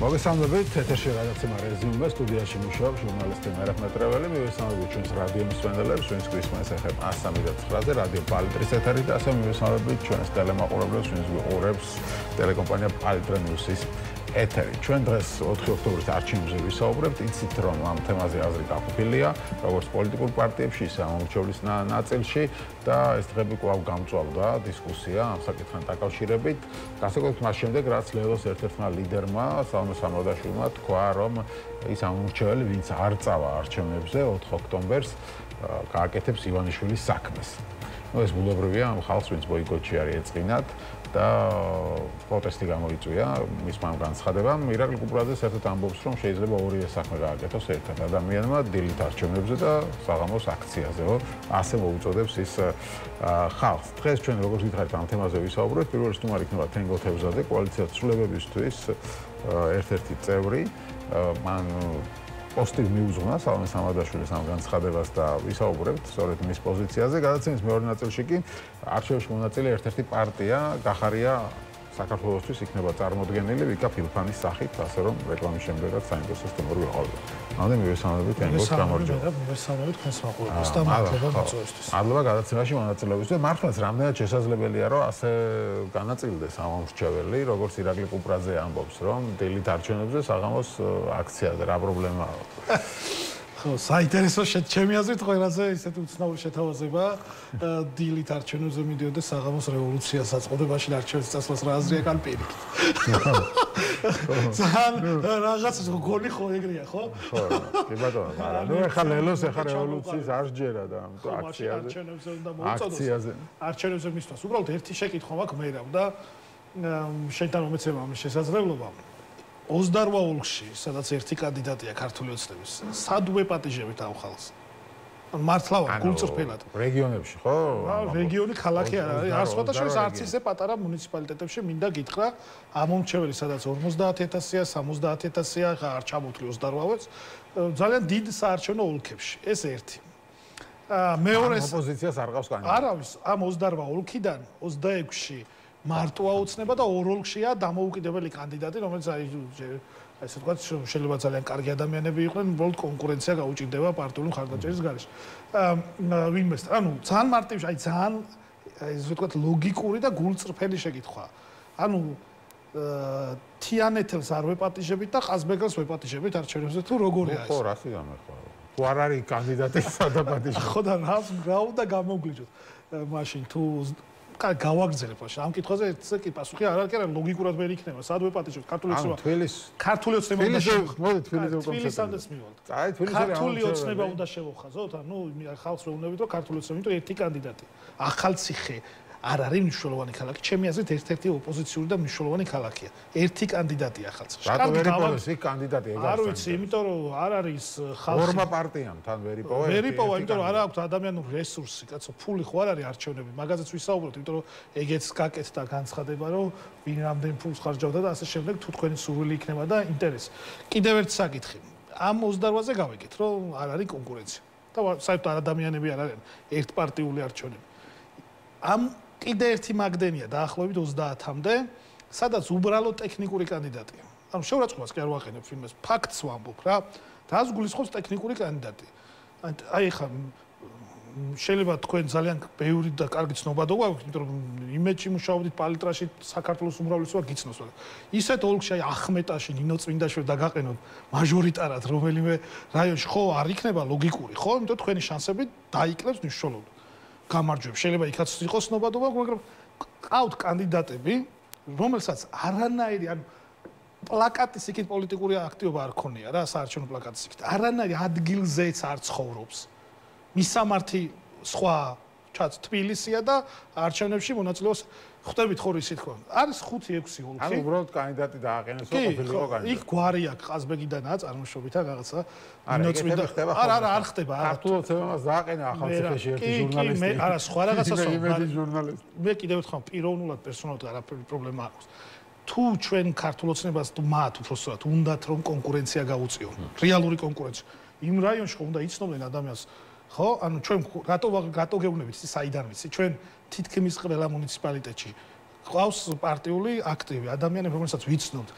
მოგესალმებით, ეთერში გადაცემა რეზიუმე, სტუდიაში მუშაობს ჟურნალისტი მერაბ მეტრეველი, მივესალმებით ჩვენს რადიო მსმენელებს, ჩვენს კვირას ეხება 103-ზე რადიო პალიტრის ეთერი და ასევე მივესალმებით ჩვენს ტელემაყურებლებს, ჩვენს ვიყურებს ტელეკომპანია პალიტრი ნიუსის ეთერი. ჩვენ დღეს 4 ოქტომბრის არჩევნებზე ვისაუბრებთ, იცით რომ ამ თემაზე აზრი გაყოფილია, როგორც პოლიტიკურ პარტიებში, ისე ამომრჩევლის ნაწილში და ეს დღები კვლავ გამწვავდა დისკუსია ამ საკითხთან დაკავშირებით. განსაკუთრებით მას შემდეგ, რაც ლელოს ერთ-ერთმა ლიდერმა, სალომე სამოდაშვილმა თქვა, რომ ის ამომრჩეველი, ვინც არ წავა არჩევნებზე 4 ოქტომბერს, გააკეთებს ივანიშვილის საქმეს. ეს ბუნებრივია, ამ ხალხს, ვინც ბოიკოტში არის ეწყინათ და პროტესტი გამოიწვია მისმა განცხადებამ. ირაკლი კუპრაძე საერთოდ ამბობს, რომ შეიძლება ორივე საქმე გააკეთოს ერთად ადამიანმა დილით არჩევნებზე და საღამოს აქციაზეო, ასე მოუწოდებს ის ხალხს. დღეს ჩვენ როგორც გითხარით ამ თემაზე ვისაუბრებთ. პირველ რიგში თუმარ იქნება თენგო თევზაძე, კოალიცია ცვლილებებისთვის ერთ-ერთი წევრი. მან პოსტი მიუძღვნა სალომე სამოდაშვილის ამ განცხადებას და ვისაუბრებთ სწორედ მის პოზიციაზე. გადაცემის მეორე ნაწილში კი არჩევნებში მონაწილე ერთ-ერთი პარტია გახარია საქართველოსთვის იქნება წარმოდგენილი ვიკა ფილფანის სახით, ასე რომ რეკლამის შემდეგაც საინტერესო თემები ვიყავდა. მანამდე მივესალმებით თენგოს გამარჯობა. მივესალმებით თქვენს მაყურებელს და მადლობა მოწვევისთვის. მადლობა გადაცემაში მონაწილეობისთვის. მართლაც რამდენად შესაძლებელია რომ ასე განაწილდეს ამ ამორჩეველი, როგორც ირაკლი კუპრაძე ამბობს, რომ დილით არჩევნებზე საღამოს აქციაზე რა პრობლემაა? ხო, საინტერესო ჩემი აზრით ყველაზე ისეთი უცნაური შეთავაზება დილით არჩევნებზე მიდიოდა საღამოს რევოლუციას აწყობდებაში არჩევნების წასვლას რა აზრია კან პირიქით. ძალიან რაღაც გონი ხო ეგრეა, ხო? ხო, კი ბატონო, მაგრამ ნუ ეხა ლელოს ეხა რევოლუციის არ სჯერა და ამ აქციაზე უნდა მოუწოდოს. არჩევნებზე მისთვის უბრალოდ ერთი შეკითხვა მაქვს მერაბ და შენთან მომეცემა ამის შესაძლებლობა. 28 ოლქში, სადაც ერთი კანდიდატია ქართული ოცნების, სად უეპატიჟებით ამ ხალხს? მართლა ვარ, გულწრფელად. რეგიონებში, ხო? რეგიონი ქალაქი არ არის. არ სხვათა შორის არც ისე პატარა მუნიციპალიტეტებში მინდა გითხრა, ამომრჩეველი სადაც 50,000-ია, 70,000-ია, არ ჩამოთვლი 28-ს, ძალიან დიდ საარჩევნო ოლქებში. ეს ერთი. მეორე ოპოზიციას არ ყავს კანდიდატი. არავის, ამ 28 ოლქიდან 26-ში მარტოა უცნება და ორ ოლქშია დამოუკიდებელი კანდიდატი, რომელიც ასე ვთქვათ, შეიძლება ძალიან კარგი ადამიანები იყვნენ, უბრალოდ კონკურენცია გაუჭირდება პარტიული მხარდაჭერის გარეშე. ვინმეს, ანუ ძალიან მარტივი, ძალიან ასე ვთქვათ, ლოგიკური და გულწრფელი შეკითხვაა. ანუ თიანეთელს არ ვეპატიჟებით და ყაზბეგელს ვეპატიჟებით არჩევნებზე თუ როგორია ეს? ხო, რასი გამეხვა? თუ არ არის კანდიდატი სადაპატიჟო. ხო და რა უნდა გამოგვიჯოთ. მაშინ თუ გავაგრძელებ მაშინ ამ კითხვაზე ერთზე კი პასუხი არ არის, არა ლოგიკურად ვერ იქნება. სად ვეპატიჟოთ ქართული ოცნება? ქართული ოცნება უნდა მოდი თბილისზე თბილისამდეც მივალთ. აი თბილისში ქართული ოცნება უნდა შევხვხაზოთ, ანუ ხალხს ვერ უნდათ რომ ქართული ოცნება, იმიტომ ერთი კანდიდატი. ახალციხე არ არის მნიშვნელოვანი ქალაქი, ჩემი აზრით ერთ-ერთი ოპოზიციური და მნიშვნელოვანი ქალაქია. ერთი კანდიდატია ახალციხეში. რატო ვერ იპოვეს იქ კანდიდატი ეგ არ ვიცი, იმიტომ რომ არ არის ხალხი. ორმა პარტიამ თან ვერ იპოვა. ვერ იპოვა, იმიტომ რომ არ აქვს ადამიანური რესურსი, კაცო, ფული ხო არ არის არჩევნები, მაგაზეც ვისაუბროთ, იმიტომ რომ ეგეც გაკეთდა განცხადება, რომ ვინ რამდენ ფულს ხარჯავდა და ასე შემდეგ, თუ თქვენი სურვილი იქნება და ინტერესი. კიდევ ერთი საკითხი. ამ 28-ზე გავიგეთ, რომ არ არის კონკურენცია. და საერთოდ ადამიანები არ არიან ერთპარტიული არჩევნები. ამ კიდე ერთი მაგდენია დაახლოებით 30-მდე, სადაც უბრალოდ ტექნიკური კანდიდატია. ანუ შეურაცხყოფას კი არ ვაყენებ ფილმებს, ფაქტს ვამბობ რა. რას გულისხმობს ტექნიკური კანდიდატი? აი ხა შეიძლება თქვენ ძალიან ბევრი და კარგი ცნობადო გვაქვს, იმიტომ რომ იმედში მუშაობდით პალიტრაში საქართველოს უმრავლესობა გიცნობს. ისეთ ოლქში აი ახმეტაში ნინო წმინდაშვილი დაგაყენოთ მაჟორიტარად რომელიმე რაიონში ხო არ იქნება ლოგიკური, ხო? იმიტომ თქვენი შანსები დაიკლებს მნიშვნელოვნად. გამარჯვებს. შეიძლება იქაც იყოს ცნობადობა, მაგრამ ყავთ კანდიდატები, რომელსაც არანაირი, ანუ პლაკატის იქით პოლიტიკური აქტივობა არ ქონია რა, საარჩევნო პლაკატის იქით. არანაირი ადგილზეც არ ცხოვრობს. მისამართი სხვა ჩაც თბილისია და არჩევნებში მონაწილეობს ხვდებით ხო ისე თქო. არის 5-6 ოლქი. ანუ უბრალოდ კანდიდატი დააყენეს, რომ ყოფილიყო კანდიდატი. იქ გვარი აქვს ყაზბეგიდანაა წარმოშობითა რაღაცა. არ ხდება. ქართულ ოცნებას დააყენა ახალციხეში ერთი ჟურნალისტი. არა, სხვა რაღაცას იმედი ჟურნალისტი. მე კიდევ ერთხელ პიროვნულად პერსონალურად არაფერი პრობლემა აქვს. თუ ჩვენ ქართულ ოცნებას თუ მათ უბრალოდ უნდათ რომ კონკურენცია გაუწიონ, რეალური კონკურენცია. იმ რაიონში ხო უნდა იცნობდნენ ადამიანს ხო? ანუ ჩვენ რატო გეუბნებით საიდან ვიცი? ჩვენ თითქმის ყველა მუნიციპალიტეტში ყავს პარტიული აქტივი ადამიანები, რომელსაც ვიცნობთ.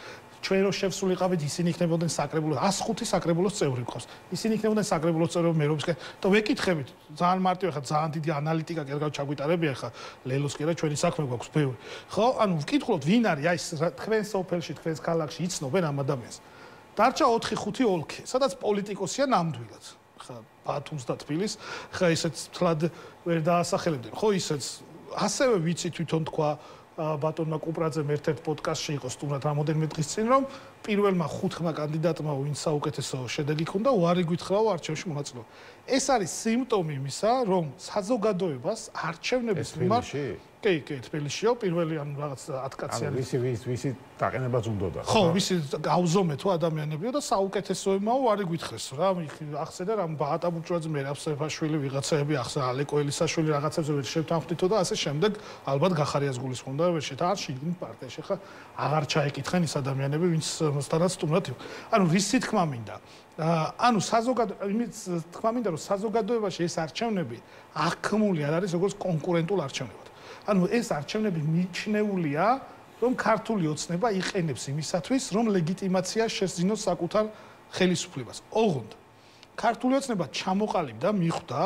ჩვენ რო შევსულიყავით ისინი იქნებოდნენ საკრებულოს 105 საკრებულოს წევრი გყავს ისინი იქნებოდნენ საკრებულოს წევრები მერობისკენ და ვეკითხებით ძალიან მარტივი ხა ძალიან დიდი ანალიტიკა კერგავ ჩაგვიტარებია ხა ლელოს კი რა ჩვენი საქმე გვაქვს ბევრი ხო ანუ ვკითხულობთ ვინ არის აი თქვენ სოფელში თქვენს ქალაქში იცნობენ ამ ადამიანს დარჩა 4-5 ოლქი სადაც პოლიტიკოსია ნამდვილად ხა ბათუმს და თბილისს ხა ისეთ თლად ვერ დაასახელებდნენ ხო ისეც ასევე ვიცი თვითონ თქვა ბატონმა კუპრაძემ ერთ-ერთ პოდკასტში იყო სტუმრად რამოდენიმე დღის წინ რომ პირველმა 5 კანდიდატმა ვინც საუკეთესო შედეგი ჰქონდა უარი გითხრაო არჩევნებში მონაწილეობა ეს არის სიმპტომი იმისა რომ საზოგადოებას არჩევნების მიმართ კი თბილისშიო პირველი ანუ რაღაც 10 კაციანი ვისი დაყენებაც უნდოდა ხო ვისი გავზომეთო ადამიანებიო და საუკეთესოებმაო უარი გითხრეს რა ახსენე რა ბაატა ბურჭუაძე მერაბსეფაშვილი ვიღაცაები ახსენე ალეკო ელისაშვილი რაღაცებზე ვერ შევთანხმდითო და ასე შემდეგ ალბათ გახარიას გულისხმობდა ვერ შეთანხმ შიგნით პარტიაში ხა აღარ ჩაეკითხენ ის ადამიანები ვინც მოსთანაც სტუმრად იყო ანუ რის თქმა მინდა ანუ იმის თქმა მინდა რომ საზოგადოებაში ეს არჩევნები აღქმული არ არის როგორც კონკურენტულ არჩევნებად ანუ ეს არჩევნები მიჩნეულია რომ ქართული ოცნება იყენებს იმისათვის რომ ლეგიტიმაცია შესძინოს საკუთარ ხელისუფლებას ოღონდ ქართული ოცნება ჩამოყალიბდა მიხვდა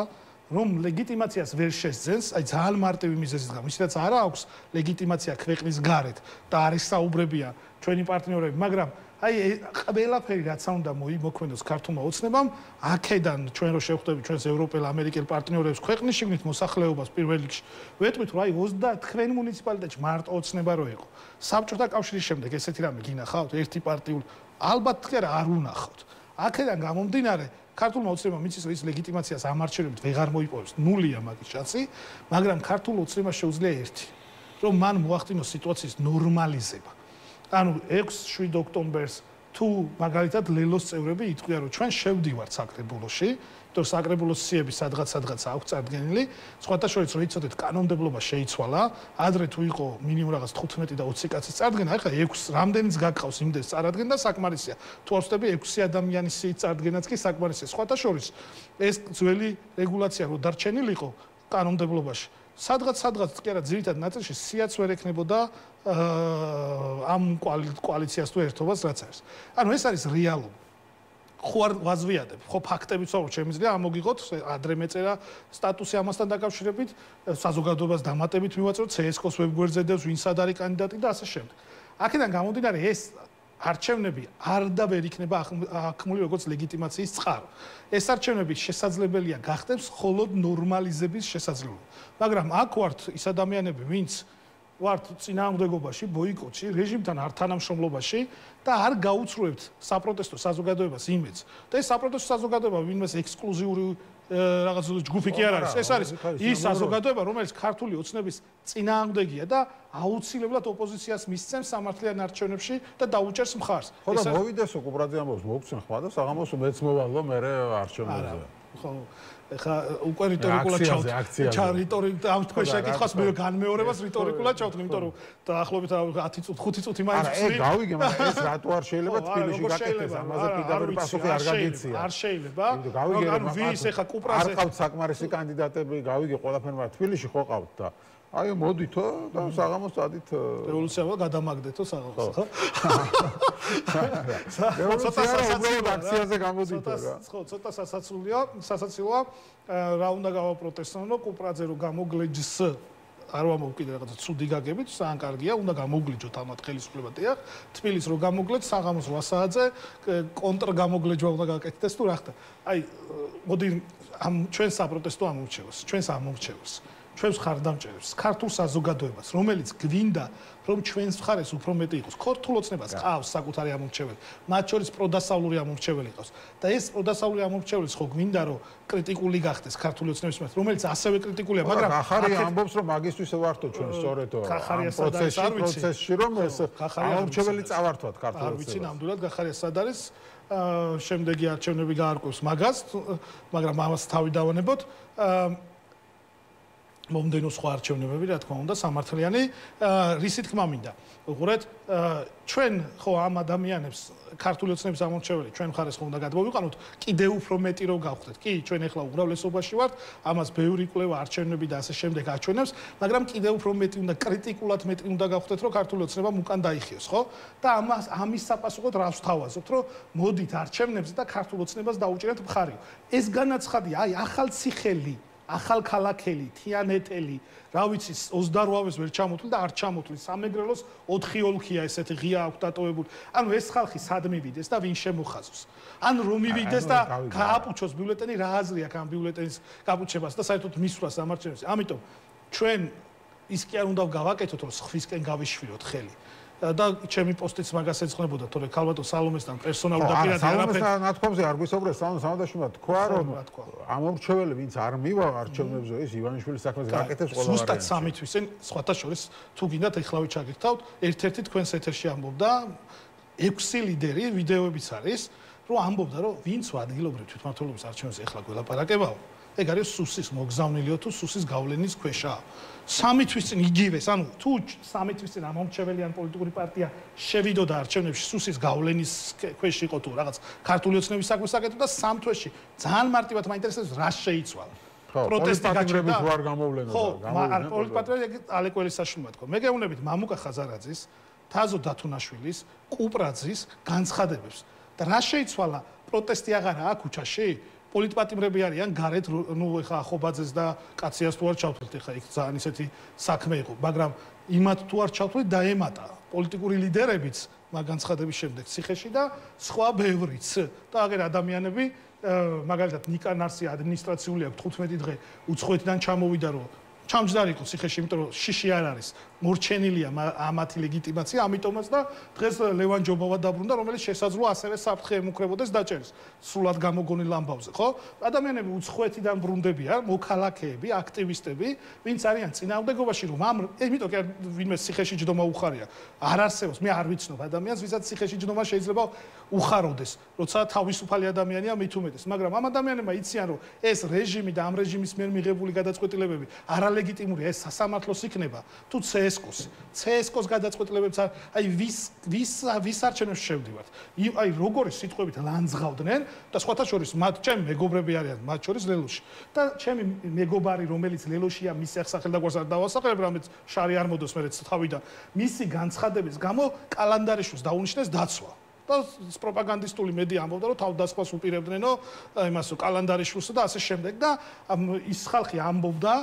რომ ლეგიტიმაციას ვერ შესძენს აი ძალიან მარტივი მიზეზის გამო ისედაც არა აქვს ლეგიტიმაცია ქვეყნის გარეთ და არის საუბრებია ჩვენი პარტნიორები მაგრამ აი ყველაფერი რაც უნდა მოიმოქმედოს ქართულმა ოცნებამ აქედან ჩვენ რო შევხვდებით ჩვენს ევროპელ ამერიკელ პარტნიორებს ქვეყნის შიგნით მოსახლეობას პირველ რიგში ვეტყვით რომ აი 30 მუნიციპალიტეტში მარტო ოცნება რო იყო საბჭოთა კავშირის შემდეგ ესეთი რამე გინახავთ ერთი პარტიული ალბათ კი არ უნახავთ აქედან გამომდინარე ქართულმა ოცნებამ მიცის ის ლეგიტიმაციას ამ არჩევნებით ვეღარ მოიპოვებს ნულია მაგის შანსი მაგრამ ქართულ ოცნებას შეუძლია ერთი რომ მან მოახდინოს სიტუაციის ნორმალიზება ანუ 6-7 ოქტომბერს თუ მაგალითად ლელოს წევრები იტყვიან რომ ჩვენ შევდივართ საკრებულოში, იმიტომ რომ საკრებულოს სიები სადღაც აქვს წარდგენილი, სხვათა შორის რო იცოდეთ კანონმდებლობა შეიცვალა, ადრე თუ იყო მინიმუმ რაღაც 15 და 20 კაცის წარდგენა, ახლა 6 რამდენიც გაგყავს იმდეს წარადგენ და საკმარისია. თუ არ ვწდები 6 ადამიანის სიით წარდგენაც კი საკმარისია. სხვათა შორის ეს ძველი რეგულაცია რო დარჩენილიყო კანონმდებლობაში სადღაც კი არა ძირითად ნაწილში სიაც ვერ ექნებოდა ამ კოალიციას თუ ერთობას რაც არის. ანუ ეს არის რეალობა. ხო არ ვაზვიადებ, ხო ფაქტებიც ვაუბრობ, შემიძლია ამოგიღოთ ადრე მეწერა სტატუსი ამასთან დაკავშირებით, საზოგადოებას დამატებით მივაწვევთ CSKO-ს ვებგვერდზე და ვინ სად არის კანდიდატი და ასე შემდეგ. აქედან გამომდინარე ეს არჩევნები არ და ვერ იქნება აღქმული როგორც ლეგიტიმაციის წყარო. ეს არჩევნები შესაძლებელია გახდეს მხოლოდ ნორმალიზების შესაძლებლობა. მაგრამ აქ ვართ ის ადამიანები, ვინც ვართ წინააღმდეგობაში, ბოიკოტში, რეჟიმთან არ თანამშრომლობაში და არ გაუცრუებთ საპროტესტო საზოგადოებას იმედს. და ეს საპროტესტო საზოგადოება ვინმეს ექსკლუზიური რაღაც ჯგუფი კი არ არის. ეს არის ის საზოგადოება, რომელიც ქართული ოცნების წინააღმდეგია და აუცილებლად ოპოზიციას მისცემს სამართლიან არჩევნებში და დაუჭერს მხარს. ხო და მოვიდესო კუპრაძე ამბობს, მოგცენ ხმა და საღამოს მეც მოვალო მე არჩევნებზე. ხო ეხა უკვე რიტორიკულად რიტორიკა ამ თქვენ შეკითხვას მე განმეორებას რიტორიკულად ჩავთვლი, იმიტომ რომ დაახლოებით 10 წუთი 5 წუთი მაინც ვცვლი. არა, გავიგე, მაგრამ ეს რატო არ შეიძლება თბილისში გაკეთდეს? ამაზე პირდაპირ პასუხი არ გაგეცია. არ შეიძლება. ანუ ვის ეხა კუპრაძე არ ყავთ საკმარისი კანდიდატები, გავიგე, ყველაფერი მაგრამ თბილისში ხო ყავთ და აი მოდითო და საღამოს წადით რევოლუციამა გადამაგდეთო საღამოს ხო? რევოლუცია აქციაზე გამოდითო რა. ხო, ცოტა სასაცილოა. რა უნდა გავაპროტესტონ, რომ კუპრაძე რო გამოგლეჯს არ ვამბობ კიდე რაღაცა ცუდი გაგებით, ძალიან კარგია, უნდა გამოგლიჯოთ ამათ ხელისუფლება დიახ. თბილისს რო გამოგლეჯ საღამოს 8 საათზე კონტრ გამოგლეჯვა უნდა გაკეთდეს თუ რა ხდა. აი, მოდი ამ ჩვენ საპროტესტო ამორჩევს, ჩვენს ამორჩევს. ჩვენს ხარდამჭერებს, ქართულ საზოგადოებას, რომელიც გვინდა, რომ ჩვენს მხარეს უფრო მეტი იყოს. ქართულ ოცნებას ყავს საკუთარი ამორჩეველი, მათ შორის პროდასავლური ამორჩეველი ყავს. და ეს პროდასავლური ამორჩეველი ხო გვინდა, რომ კრიტიკული გახდეს ქართული ოცნების მიმართ, რომელიც ასევე კრიტიკულია, მაგრამ ხახარია ამბობს, რომ მაგისთვის ვართო ჩვენ სწორედო პროცესში, რომ ეს ამორჩეველი წავართვათ ქართულ ოცნებას. არ ვიცი ნამდვილად ხახარია სად არის. შემდეგი არჩევნები გაარკვევს მაგას, მაგრამ ამას თავი დავანებოთ. მომდენო სხვა არჩევნებები, რა თქმა უნდა, სამართლიანი, რისი თქმა მინდა. უყურეთ, ჩვენ ხო ამ ადამიანებს, ქართული ოცნების ამორჩეველი, ჩვენ მხარეს ხო უნდა გადმოვიყანოთ, კიდევ უფრო მეტი რო გავხდეთ. კი, ჩვენ ახლა უმრავლესობაში ვართ, ამას ბევრი კვლევა არჩევნები და ასე შემდეგ აჩვენებს, მაგრამ კიდევ უფრო მეტი უნდა კრიტიკულად მეტი უნდა გავხდეთ, რომ ქართული ოცნებამ უკან დაიხიოს, ხო? და ამის საპასუხოდ რას ვთავაზობთ, რომ მოდით არჩევნებზე და ქართულ ოცნებას დაუჭირეთ მხარი. ეს განაცხადია, აი, ახალციხელი ახალ ქალაქელი, თიანეთელი, რა ვიცი, 28-ს ვერ ჩამოთვლი და არ ჩამოთვლი. სამეგრელოს 4 ოლქია ესეთი ღია აქვს დატოვებული. ანუ ეს ხალხი სად მივიდეს და ვინ შემოხაზოს? ან რომ მივიდეს და გააპუჩოს ბიულეტენი, რა აზრი აქვს ამ ბიულეტენის გაპუჩებას და საერთოდ მისვლას ამარჩევნებს. ამიტომ ჩვენ ის კი არ უნდა გავაკეთოთ, რომ სხვისკენ გავიშვიროთ ხელი. და ჩემი პოსტიც მაგას ეძღვნებოდა, თორე ქალბატონ სალომესთან პერსონალურად და პირადად არაფერი. სალომესთან ნათქვამზე არ გვისაუბრეს, სამადაშვილმა თქვა, რომ ამორჩეველი ვინც არ მივა არჩევნებზე, ის ივანიშვილის საქმეს გააკეთებს ყველა ვარიანტი. ზუსტად სამი თვისენ, სხვათა შორის, თუ გინდათ ეხლავე ჩაგიხთავთ, ერთ-ერთი თქვენს ეთერში ამბობდა 6 ლიდერი, ვიდეოებიც არის, რომ ამბობდა, რომ ვინც ადგილობრივ თვითმმართველობის არჩევნებზე ეხლა გველაპარაკებაო, ეგ არის სუსის მოგზავნილიო თუ სუსის გავლენის ქვეშაა. 3 თვის წინ იგივეს, ანუ თუ 3 თვის წინ ამომრჩეველი ან პოლიტიკური პარტია შევიდოდა არჩევნებში სუსის გავლენის ქვეშ იყო თუ რაღაც ქართული ოცნების საქმეს აკეთებდა და 3 თვეში ძალიან მარტივად მაინტერესებს რა შეიცვალა. პროტესტი გაჩნდა. ხო, არ გამოვლენა და გამოვლენა. პოლიტპატრიოტი ალეკველის საშუალება თქო. მე გეუბნებით მამუკა ხაზარაძის, თაზო დათუნაშვილის, კუპრაძის განცხადებებს. და რა შეიცვალა? პროტესტი აღარაა ქუჩაში? პოლიტპატიმრები არიან გარეთ, ნუ ეხა ახობაძეს და კაციას თუ არ ჩავთვლით, ეხა იქ ძალიან ისეთი საქმე იყო, მაგრამ იმათ თუ არ ჩავთვლით, დაემატა პოლიტიკური ლიდერებიც მაგ განცხადების შემდეგ ციხეში და სხვა ბევრიც. და აგერ ადამიანები, მაგალითად ნიკა ნარსი ადმინისტრაციული აქვს 15 დღე უცხოეთიდან ჩამოვიდა, რომ ჩამჯდარი იყო ციხეში, იმიტომ რომ შიში არ არის, მორჩენილია ამათი ლეგიტიმაცია, ამიტომაც და დღეს ლევან ჯობავა დაბრუნდა, რომელიც შესაძლოა ასევე საფრთხე ემუქრებოდეს დაჭერის სრულად გამოგონილ ამბავზე, ხო? ადამიანები უცხოეთიდან ბრუნდებიან, მოქალაქეები, აქტივისტები, ვინც არიან წინააღმდეგობაში, რომ იმიტომ კი ვინმე ციხეში ჯდომა უხარია. არ არსებობს, მე არ ვიცნობ ადამიანს, ვისაც ციხეში ჯდომა შეიძლება უხაროდეს, როცა თავისუფალი ადამიანია მით უმეტეს, მაგრამ ამ ადამიანებმა იციან, რომ ეს რეჟიმი და ამ რეჟიმის მიერ მიღებული გადაწყვეტილებები არალეგიტიმურია, ეს სასამართლოს იქნება, თუ CSKOS გადაწყვეტილებებს აი ვის არჩევნებს შევდივართ. აი როგორი სიტყვებით ლანძღავდნენ და სხვათა შორის მათ ჩემი მეგობრები არიან, მათ შორის ლელოში. და ჩემი მეგობარი, რომელიც ლელოშია, მის სახელდაგვარს არ დავასახელებ, რამეც შარი არ მოდოს მერეც თავიდან. მისი განცხადების გამო კალანდარიშვილს დაუნიშნეს დაცვა. და პროპაგანდისტული მედია ამბობდა, რომ თავდასხმას უპირებდნენო იმას კალანდარიშვილს და ასე შემდეგ და ის ხალხი ამბობდა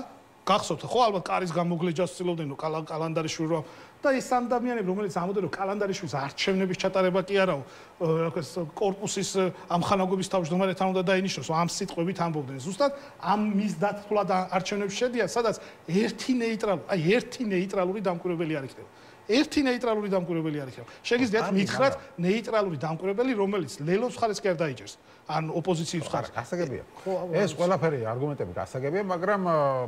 გახსოვთ ხო ალბათ კარის გამოგლეჯას ცდილობდნენ კალანდარიშვილს რომ და ეს ადამიანები რომელიც ამბობდნენ რომ კალანდარიშვილს არჩევნების ჩატარება კი არაო რაღაც კორპუსის ამხანაგობის თავმჯდომარეთან უნდა დაინიშნოს ამ სიტყვებით ამბობდნენ ზუსტად ამ მის დათვლა და არჩევნებში შედიან სადაც ერთი ნეიტრალური დამკვირვებელი არ იქნება ერთი ნეიტრალური დამკვირვებელი არ იქნება შეგიძლიათ მითხრათ ნეიტრალური დამკვირვებელი რომელიც ლელოს მხარეს კი არ დაიჭერს ან ოპოზიციის მხარეს გასაგებია ეს ყველაფერი არგუმენტები გასაგებია მაგრამ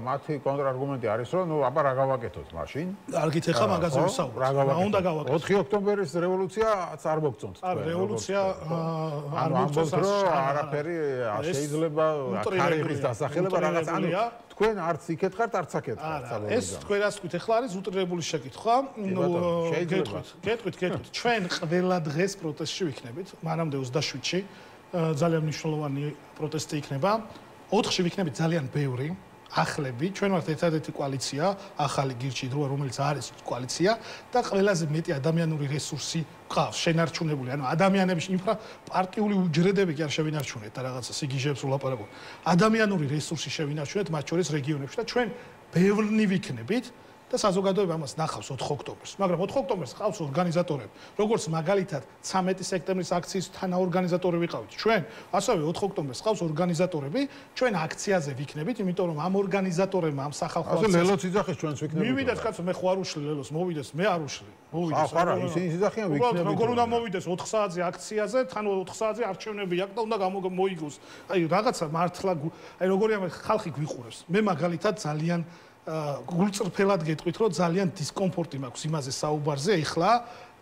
მათი კონტრარგუმენტი არის რომ ნუ აბა რა გავაკეთოთ მაშინ არგით ახლა მაგაზე ვისაუბროთ რა უნდა გავაკეთოთ 4 ოქტომბერის რევოლუციაც არ მოგწონთ არ რევოლუცია არ მოგწონთ რომ არაფერი შეიძლება კარიერის დასახელება რაღაც ანუ თქვენ არც იქეთ ხართ არც აქეთ ხართ ეს თქვენ რას თქვით ახლა არის უტრირებული შეკითხვა გეტყვით ჩვენ ყველა დღეს პროტესტში ვიქნებით მანამდე 27-ში ძალიან მნიშვნელოვანი პროტესტი იქნება 4-ში ვიქნებით ძალიან ბევრი ახლები ჩვენ ვართ ერთადერთი კოალიცია ახალი გირჩი დროა რომელიც არის კოალიცია და ყველაზე მეტი ადამიანური რესურსი ყავს შენარჩუნებული ანუ ადამიანების პარტიული უჯრედები კი არ შევინარჩუნეთ და რაღაცა სიგიჟეებს ვლაპარაკობ ადამიანური რესურსი შევინარჩუნეთ მათ შორის რეგიონებში და ჩვენ ბევრნი ვიქნებით და საზოგადოება ამას ნახავს 4 ოქტომბერს, მაგრამ 4 ოქტომბერს ყავს ორგანიზატორები. როგორც მაგალითად 13 სექტემბრის აქციის თანაორგანიზატორი ვიყავით ჩვენ, ასევე 4 ოქტომბერს ყავს ორგანიზატორები. ჩვენ აქციაზე ვიქნებით, იმიტომ რომ ამ ორგანიზატორებმა ამ სახალხო აქციაზე ლელოც იძახეს ჩვენს ვიქნებით. მივიდეთ კაცო, მე ხო არ უშლი ლელოს, მოვიდეს, მე არ უშლი. მოვიდეს. არა, ისინი იძახიან ვიქნებით. როგორ უნდა მოვიდეს 4 საათზე აქციაზე, თან 4 საათზე არჩევნები აქვს და უნდა მოიგოს. აი რაღაცა მართლა აი როგორია ხალხი გვიყურებს. მე მაგალითად ძალიან გულწრფელად გეტყვით რომ ძალიან დისკომფორტი მაქვს იმაზე საუბარზე ეხლა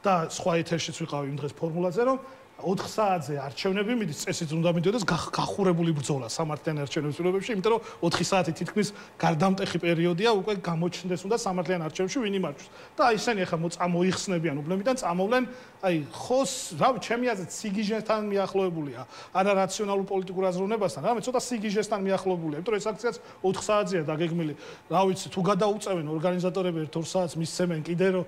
და სხვა ეთერშიც ვიყავი იმ დღეს ფორმულაზე რომ 4 საათზე არჩევნები მიდის, წესით უნდა მიდიოდეს გახურებული ბრძოლა სამართლიანი არჩევნების პირობებში, იმიტომ რომ 4 საათი თითქმის გარდამტეხი პერიოდია, უკვე გამოჩნდეს უნდა სამართლიან არჩევნებში ვინ იმარჯვებს. და ისინი ახლა მოიხსნებიან უბნებიდან, წამოვლენ, აი ხოს, რავი, ჩემი აზრით სიგიჟესთან მიახლოებულია, არა რაციონალურ პოლიტიკურ აზროვნებასთან, რამე ცოტა სიგიჟესთან მიახლოებულია, იმიტომ რომ ეს აქციაც 4 საათზეა დაგეგმილი. რა ვიცი, თუ გადაუწევენ ორგანიზატორები 1-2 საათს მისცემენ კიდე რომ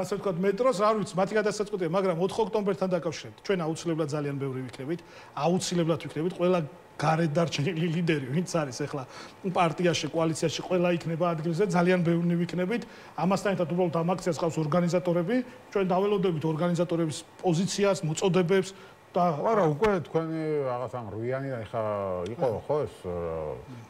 ასე ვთქვათ მეტროს, რა ვიცი, მათი გადასაწყვეტია, მაგრამ 4 ოქტომბერთან დაკავშირებით ჩვენ აუცილებლად ძალიან ბევრი ვიქნებით, აუცილებლად ვიქნებით ყველა გარეთ დარჩენილი ლიდერი, ვინც არის ახლა პარტიაში, კოალიციაში, ყველა იქნება ადგილზე, ძალიან ბევრი ვიქნებით. ამასთან ერთად უბრალოდ ამ აქციას ყავს ორგანიზატორები, ჩვენ დაველოდებით ორგანიზატორების პოზიციას, მოწოდებებს და არა, უკვე თქვენი რაღაც ამ რუიანი ახლა იყო ხო ეს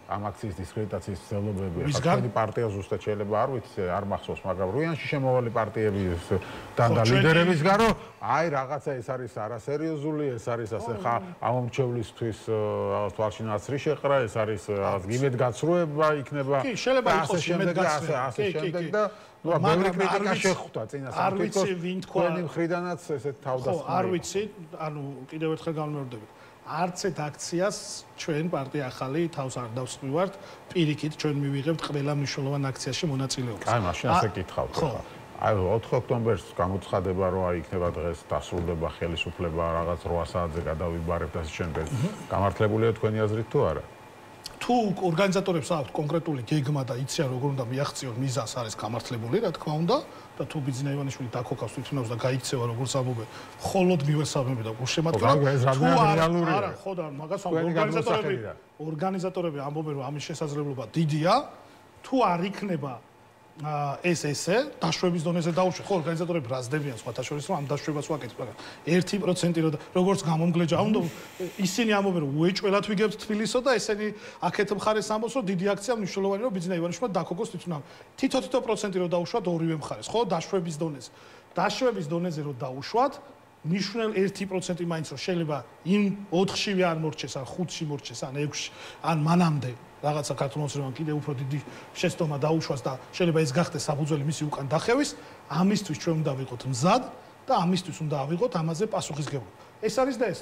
ამ აქციის დისკრედიტაციის ცდილობები, ახლა თქვენი პარტია ზუსტად შეიძლება არ ვიცი, არ მახსოვს, მაგრამ რუიანში შემოვალი პარტიების და ლიდერების გარო, აი რაღაცა ეს არის არასერიოზული, ეს არის ასე ხა ამომრჩევლისთვის რაღაც თვალში ნაცრი შეყრა, ეს არის რაღაც გიმედგაცრუება იქნება. კი, შეიძლება იყოს გიმედგაცრუება, ასე შემდეგ და ნუ ბევრი კრიტიკა შეხვდა წინა სამწუხაროდ თქვენი მხრიდანაც ესეთ თავდასხმა. არ ვიცი, ანუ კიდევ ერთხელ განმეორდებით. არც ერთ აქციას ჩვენ პარტია ახალი თავს არ დავსწვივართ, პირიქით ჩვენ მივიღებთ ყველა მნიშვნელოვან აქციაში მონაწილეობას. აი, მაშინ ასე გითხავთ ახლა. აი 4 ოქტომბერს გამოცხადება რომ აი იქნება დღეს დასრულდება ხელისუფლება რაღაც 8 საათზე გადავიბარებთ ასე შემდეგ. გამართლებულია თქვენი აზრით თუ არა? თუ ორგანიზატორებს აქვთ კონკრეტული გეგმა და იციან როგორ უნდა მიაღწიონ მიზანს არის გამართლებული, რა თქმა უნდა, და თუ ბიძინა ივანიშვილი დაქოქავს თვითონავს და გაიქცევა როგორც ამბობენ, ხოლოდ მივესალმები და გულშემატკივრად. არა, ხო და მაგას ორგანიზატორები ამბობენ რომ ამის შესაძლებლობა დიდია, თუ არ იქნება ეს ესე დაშვების დონეზე დაუშვათ, ხო ორგანიზატორები რაზდებიან სხვათა შორის რომ ამ დაშვებას ვაკეთებ, მაგრამ 1% რომ როგორც გამომგლეჯა უნდა ისინი ამბობენ რომ უეჭველად ვიგებთ თბილისო და ესენი აქეთ მხარეს ამბობს რომ დიდი აქცია მნიშვნელოვანი რომ ბიძინა ივანიშვილმა დაქოგოს თვითონ თითო პროცენტი რომ დაუშვათ ორივე მხარეს, ხო დაშვების დონეზე. დაშვების დონეზე რომ დაუშვათ ნიშნულ 1% მაინც რომ შეიძლება იმ 4-ში არ მორჩეს, ან 5-ში მორჩეს, ან 6-ში, ან მანამდე რაღაცა საქართველოს რემონ კიდე უფრო დიდი შეცდომა დაუშვას და შეიძლება ეს გახდეს საფუძველი მისი უკან დახევის, ამისთვის ჩვენ უნდა ვიყოთ მზად და ამისთვის უნდა ავიღოთ ამაზე პასუხისგებლობა. ეს არის და ეს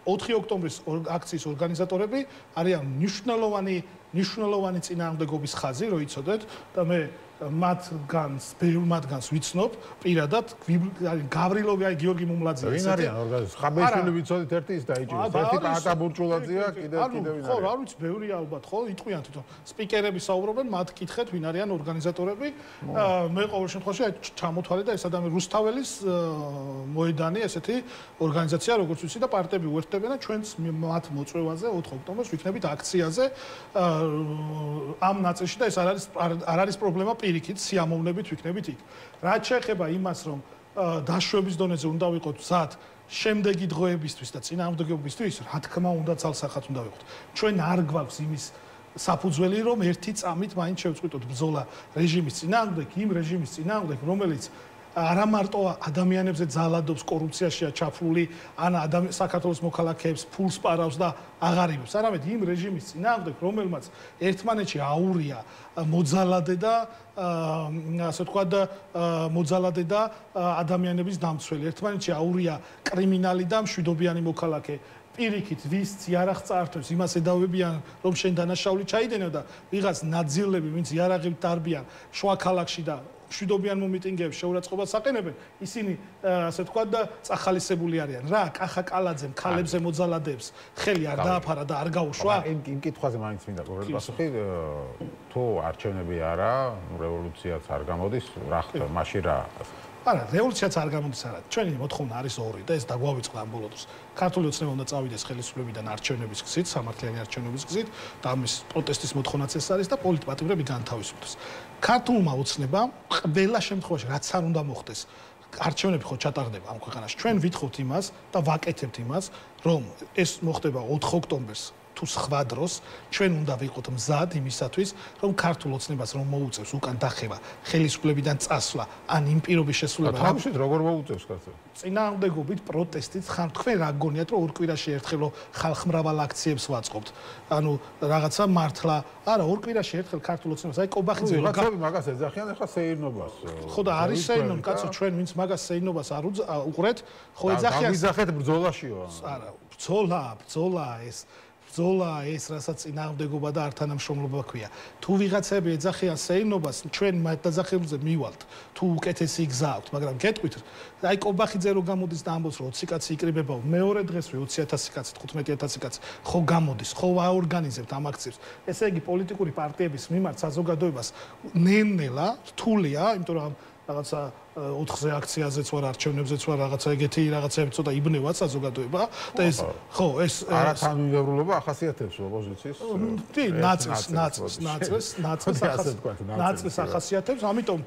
4 ოქტომბრის აქციის ორგანიზატორები არიან მნიშვნელოვანი წინააღმდეგობის ხაზი, რო იცოდეთ და მე ბევრ მათგანს ვიცნობ პირადად, გავრილოვი, აი გიორგი მუმლაძე ვინ არიან ორგანიზატორები? ხაბეშვილი ვიცოდით ერთი ის დაიჭირეს, ერთი პატა ბურჭულაძეა, კიდევ ვინ არის? ხო, რა ვიცი, ბევრია ალბათ, ხო, იტყვიან თვითონ. სპიკერები საუბრობენ, მათ კითხეთ ვინ არიან ორგანიზატორები. მე ყოველ შემთხვევაში აი ჩამოთვალე და ეს ადამიანი რუსთაველის მოედანი, ესეთი ორგანიზაცია, როგორც ვიცი და პარტიები უერთდებიან და ჩვენც მათ მოწვევაზე 4 ოქტომბერს ვიქნებით აქციაზე ამ ნაწილში და ეს არ არის პრობლემა პირიქით სიამოვნებით ვიქნებით იქ. რაც შეეხება იმას, რომ დაშვების დონეზე უნდა ვიყოთ მზად შემდეგი დღეებისთვის და წინააღმდეგობისთვის, რა თქმა უნდა ძალსახად უნდა ვიყოთ. ჩვენ არ გვაქვს იმის საფუძველი, რომ ერთი წამით მაინც შევწყვიტოთ ბრძოლა რეჟიმის წინააღმდეგ, იმ რეჟიმის წინააღმდეგ, რომელიც არა მარტო ადამიანებზე ძალადობს, კორუფციაშია ჩაფლული, ან საქართველოს მოქალაქეებს ფულს პარავს და აღარებებს, არამედ იმ რეჟიმის წინააღმდეგ, რომელმაც ერთმანეთში აურია მოძალადე და ასე ვთქვათ, მოძალადე და ადამიანების დამცველი, ერთმანეთში აურია კრიმინალი და მშვიდობიანი მოქალაქე. პირიქით ვის იარაღს წაართვებს, იმას ედავებიან, რომ შენ დანაშაული ჩაიდენო და ვიღაც ნაძილები, ვინც იარაღით დარბიან შუა ქალაქში და მშვიდობიან მომიტინგეებს შეურაცხყოფას აყენებენ, ისინი ასე ვთქვათ და წახალისებული არიან. რა, კახა კალაძემ ქალებზე მოძალადებს ხელი არ დააფარა და არ გაუშვა? იმ კითხვაზე მაინც მინდა კონკრეტული პასუხი, თუ არჩევნები არა, რევოლუციაც არ გამოდის, რა ხდება, მაშინ რა? არა, რევოლუციაც არ გამოდის არა. ჩვენი მოთხოვნა არის ორი და ეს დაგვავიწყდა ამ ბოლო დროს. ქართული ოცნება უნდა წავიდეს ხელისუფლებიდან არჩევნების გზით, სამართლიანი არჩევნების გზით და ამის პროტესტის მოთხოვნაც ეს არის და პოლიტპატიმრები განთავისუფლდეს. ქართულმა ოცნებამ ყველა შემთხვევაში რაც არ უნდა მოხდეს, არჩევნები ხო ჩატარდება ამ ქვეყანაში. ჩვენ ვითხოვთ იმას და ვაკეთებთ იმას, რომ ეს მოხდება 4 ოქტომბერს თუ სხვა დროს ჩვენ უნდა ვიყოთ მზად იმისათვის, რომ ქართულ ოცნებას რომ მოუწევს უკან დახევა, ხელისუფლებიდან წასვლა, ან იმ პირობის შესრულება. თავშეთ როგორ მოუწევს კაცო? წინააღმდეგობით პროტესტით ხან თქვენ რა გგონიათ რომ ორ კვირაში ერთხელ ხალხმრავალ აქციებს ვაწყობთ. ანუ რაღაცა მართლა, არა, ორ კვირაში ერთხელ ქართულ ოცნებას, აი კობახიძე რაღაცები მაგას ეძახიან ახლა სეირნობას. ხო და არის სეირნობა, კაცო, ჩვენ ვინც მაგას სეირნობას არ უყურეთ, ხო ეძახიან. დავიზახეთ ბრძოლაშიო. არა, ბრძოლა ეს რასაც წინააღმდეგობა და ართანამშრომლობა ქვია. თუ ვიღაცები ეძახიან სეირნობას, ჩვენ მათ დაძახებულზე მივალთ. თუ უკეთესი გზაავთ, მაგრამ გეტყვით, აი კობახიძე რო გამოდის და ამბობს რომ 20 კაცი იკრიბებაო, მეორე დღესვე 20,000 კაცი, 15,000 კაცი ხო გამოდის, ხო აორგანიზებთ ამ აქციებს. ესე იგი პოლიტიკური პარტიების მიმართ საზოგადოებას ნელ-ნელა რთულია, იმიტომ რომ რაღაცა 4-ზე აქციაზეც ვარ, არჩევნებზეც ვარ, რაღაცა ეგეთი რაღაცები ცოტა იბნევა საზოგადოება და ეს ხო, ეს არა თანმიმდევრულობა ახასიათებს ოპოზიციის. კი, ნაწილს ახასიათებს, ამიტომ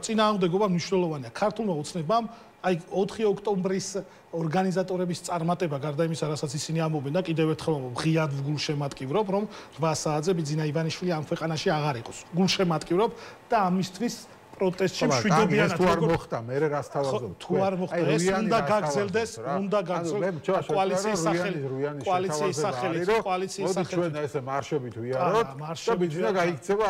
წინააღმდეგობა მნიშვნელოვანია. ქართულმა ოცნებამ აი 4 ოქტომბრის ორგანიზატორების წარმატება გარდა იმისა, რასაც ისინი ამბობენ და კიდევ ერთხელ ღიად გულშემატკივრობ, რომ 8 საათზე ბიძინა ივანიშვილი ამ ქვეყანაში აღარ იყოს. გულშემატკივრობ და ამისთვის პროტესტში მშვიდობიანად თუ არ მოხდა, მე რას თავაზობ? თუ არ მოხდა, ეს უნდა გაგრძელდეს, კოალიციის სახელით, ჩვენ ესე მარშებით ვიაროთ და ბიძინა გაიქცევა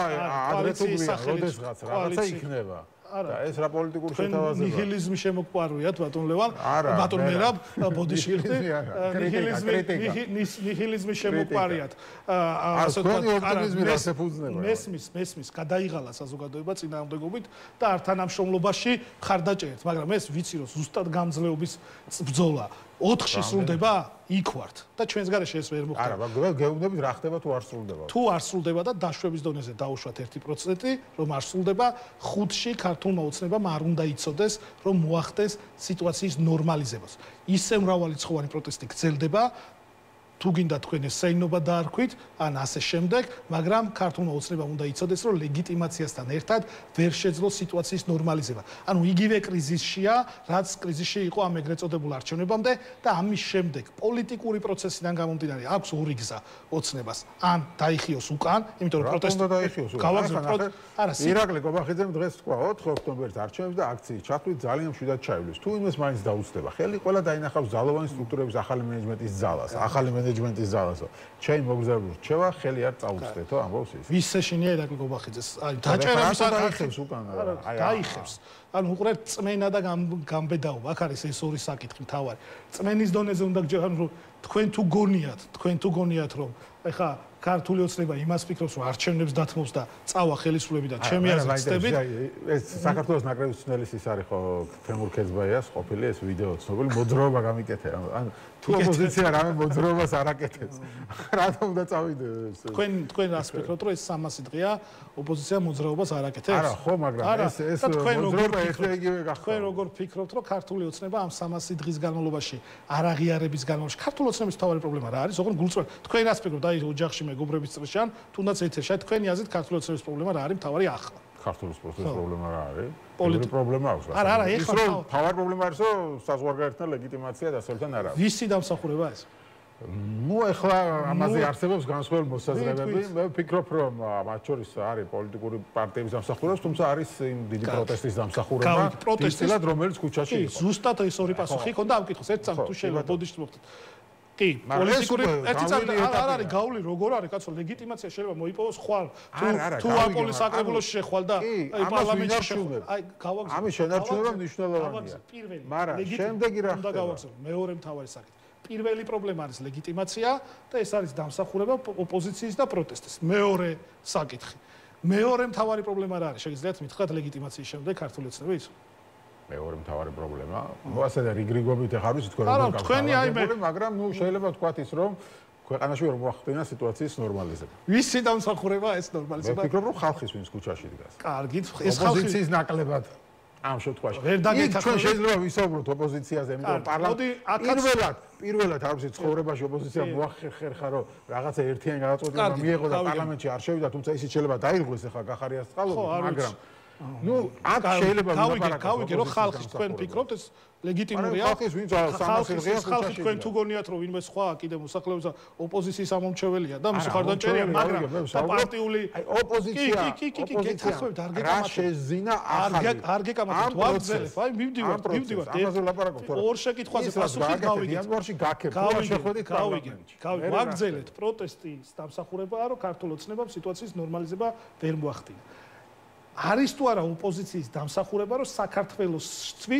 ადრესული როდესღაც რაღაცა იქნება. და ეს რა პოლიტიკური შეთავაზებაა? ნიჰილიზმი შემოგვყარვიათ ბატონ ლევან, ბატონ მერაბ, ბოდიშილტი, ნიჰილიზმი შემოგვყარიათ. ასე ვთქვათ, მესმის, გადაიღალა საზოგადოება წინააღმდეგობით და ართანამშრომლობაში მხარდაჭერით, მაგრამ ეს ვიცი რომ ზუსტად გამძლეობის ბრძოლა 4-ში სრულდება, იქ ვართ და ჩვენს გარეშე ეს ვერ მოხდება. არა, მაგრამ გეუბნებით რა ხდება თუ არ სრულდება. თუ არ სრულდება და დაშვების დონეზე დაუშვათ 1%, რომ არ სრულდება, 5-ში ქართულმა ოცნებამ არ უნდა იცოდეს, რომ მოახდენს სიტუაციის ნორმალიზებას. ისე მრავალრიცხოვანი პროტესტი გრძელდება, თუ გინდა თქვენ ეს სეირნობა დაარქვით, ან ასე შემდეგ, მაგრამ ქართულმა ოცნებამ უნდა იცოდეს, რომ ლეგიტიმაციასთან ერთად ვერ შეძლო სიტუაციის ნორმალიზება. ანუ იგივე კრიზისშია, რაც კრიზისში იყო ამ ეგრეთ წოდებულ არჩევნებამდე და ამის შემდეგ პოლიტიკური პროცესიდან გამომდინარე აქვს ორი გზა ოცნებას. ან დაიხიოს უკან, იმიტომ რომ პროტესტი გავაგზავნოთ. არა, ირაკლი კობახიძემ დღეს თქვა 4 ოქტომბერს არჩევნებს და აქციის ჩათვლით ძალიან მშვიდად ჩაივლის. თუ იმას მაინც დაუწდება, ხელი ყველა დაინახავს ძალოვანი სტრუქტურების ახალი მენეჯმენტის ძალას, ახალი მენეჯმენტის ძალასო. ჩემი მოგზაურობა რჩევა, ხელი არ წაუწდეთო, ამბობს ის. ვის შეშინია ირაკლი კობახიძეს? აი, დაჭერების არ დაიხებს უკან. აი, დაიხებს. ანუ უყურეთ წმენა და გამბედაობა, აქ არის ეს ორი საკითხი მთავარი. წმენის დონეზე უნდა გჯერათ, რომ თქვენ თუ გონიათ, რომ ეხა ქართული ოცნება იმას ფიქრობს, რომ არჩევნებს დათმობს და წავა ხელისუფლებიდან, ჩემი აზრით ცდებით. ეს საქართველოს ნაკრების ცნელის ის არის ხო, თემურ ქეძბაიას ყოფილი ეს ვიდეო ცნობილი მოძრაობა გამიკეთე. ან თუ ოპოზიცია რამე მოძრაობას არ აკეთებს, რატომ უნდა წავიდე? თქვენ რას ფიქრობთ, რომ ეს 300 დღეა ოპოზიცია მოძრაობას არ აკეთებს? არა, ხო, მაგრამ ეს მოძრაობა ესე იგივე გახდა. თქვენ როგორ ფიქრობთ, რომ ქართული ოცნება ამ 300 დღის განმავლობაში არ აღიარების განმავლობაში ქართული ოცნების თავარი პრობლემა რა არის? ოღონდ გულწრფელად თქვენ რას ფიქრობთ, აი ოჯახში მეგობრების წრეში ან თუნდაც ეთერში, აი თქვენი აზრით ქართული ოცნების პრობლემა რა არის მთავარი ახლა? ქართული სპორტის პრობლემა რა არის? პოლიტიკური პრობლემა აქვს. არა, ეხლა თავარი პრობლემა არის, რომ საზღვარგარეთთან ლეგიტიმაცია დასავლთან არ არის. ვისი დამსახურება ეს? ნუ ეხლა ამაზე არსებობს განსხვავებული მოსაზრებები. მე ვფიქრობ, რომ მათ შორის არის პოლიტიკური პარტიების დამსახურება, თუმცა არის იმ დიდი პროტესტის დამსახურება, პროტესტად რომელიც ქუჩაში იყო. ზუსტად ეს ორი პასუხი ჰქონდა ამ კითხოს. ერთ წამს თუ შეიძლება ბოდიშით მოხდეთ. კი, პოლიტიკური ერთი წამი არ არის გავლი როგორ არის კაცო ლეგიტიმაცია შეიძლება მოიპოვოს ხვალ თუ აპოლის საკრებულოში შეხვალ და აი პარლამენტში შეხვალ აი გავაგზავნე ამის შენარჩუნება მნიშვნელოვანია მაგრამ შემდეგი რა უნდა გავაგზავნე მეორე მთავარი საკითხი პირველი პრობლემა არის ლეგიტიმაცია და ეს არის დამსახურება ოპოზიციის და პროტესტის მეორე საკითხი მეორე მთავარი პრობლემა რა არის შეგიძლიათ მითხრათ ლეგიტიმაციის შემდეგ ქართული ოცნებით მეორე მთავარი პრობლემა. ნუ ასე და რიგრიგობით ახლა არის თქვენ როგორ გავხსენებთ, მაგრამ ნუ შეიძლება ვთქვათ ის რომ ქვეყანაში ვერ მოახდინა სიტუაციის ნორმალიზება. ვისი დამსახურება ეს ნორმალიზება? მე ვფიქრობ რომ ხალხის ვინც ქუჩაში დგას. კარგით, ეს ხალხი ოპოზიციის ნაკლებად ამ შემთხვევაში. ჩვენ შეიძლება ვისაუბროთ ოპოზიციაზე, იმიტომ რომ პირველად არ ვიცი ცხოვრებაში ოპოზიცია მოახერხა რომ რაღაცა ერთიანი გადაწყვეტილება მიიღო და პარლამენტში არ შევიდა, თუმცა ისიც შეიძლება დაირღვეს ახლა გახარიას წყალობით, მაგრამ ნუ აქ შეიძლება გავიგე რომ ხალხის თქვენ ფიქრობთ ეს ლეგიტიმურია ხალხის ვინც სამასიღია ხალხი თქვენ თუ გონიათ რომ ვინმე სხვა კიდე მოსახლეობის ოპოზიციის ამომრჩეველია და მის ხარდან წერია მაგრამ და პარტიული ოპოზიცია კი გეთახმებით არ რა შეზინა ახალი არ გეკამათებთ ვაგრძელებ აი მივდივართ ამაზე ლაპარაკობთ ორ შეკითხვაზე პასუხი გავიგეთ იანვარში გაქებთ რა შეხვედით გავიგე ვაგრძელეთ პროტესტის დამსახურებაა რომ ქართულ ოცნებამ სიტუაციის ნორმალიზება ვერ მოახდინა არის თუ არა ოპოზიციის დამსახურება რომ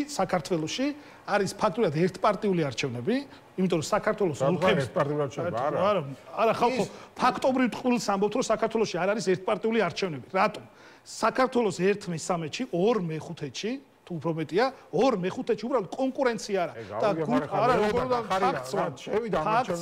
საქართველოში არის ფაქტურად ერთპარტიული არჩევნები იმიტომ რომ საქართველოს ოლქებს არა ხალხო ფაქტობრივ ტყუილს ამბობთ რომ საქართველოში არ არის ერთპარტიული არჩევნები რატომ საქართველოს 1/13-ში 2/5-ში თუ უფრო მეტია 2/5-ში უბრალოდ კონკურენცია არა და არა როგორ შევიდა არა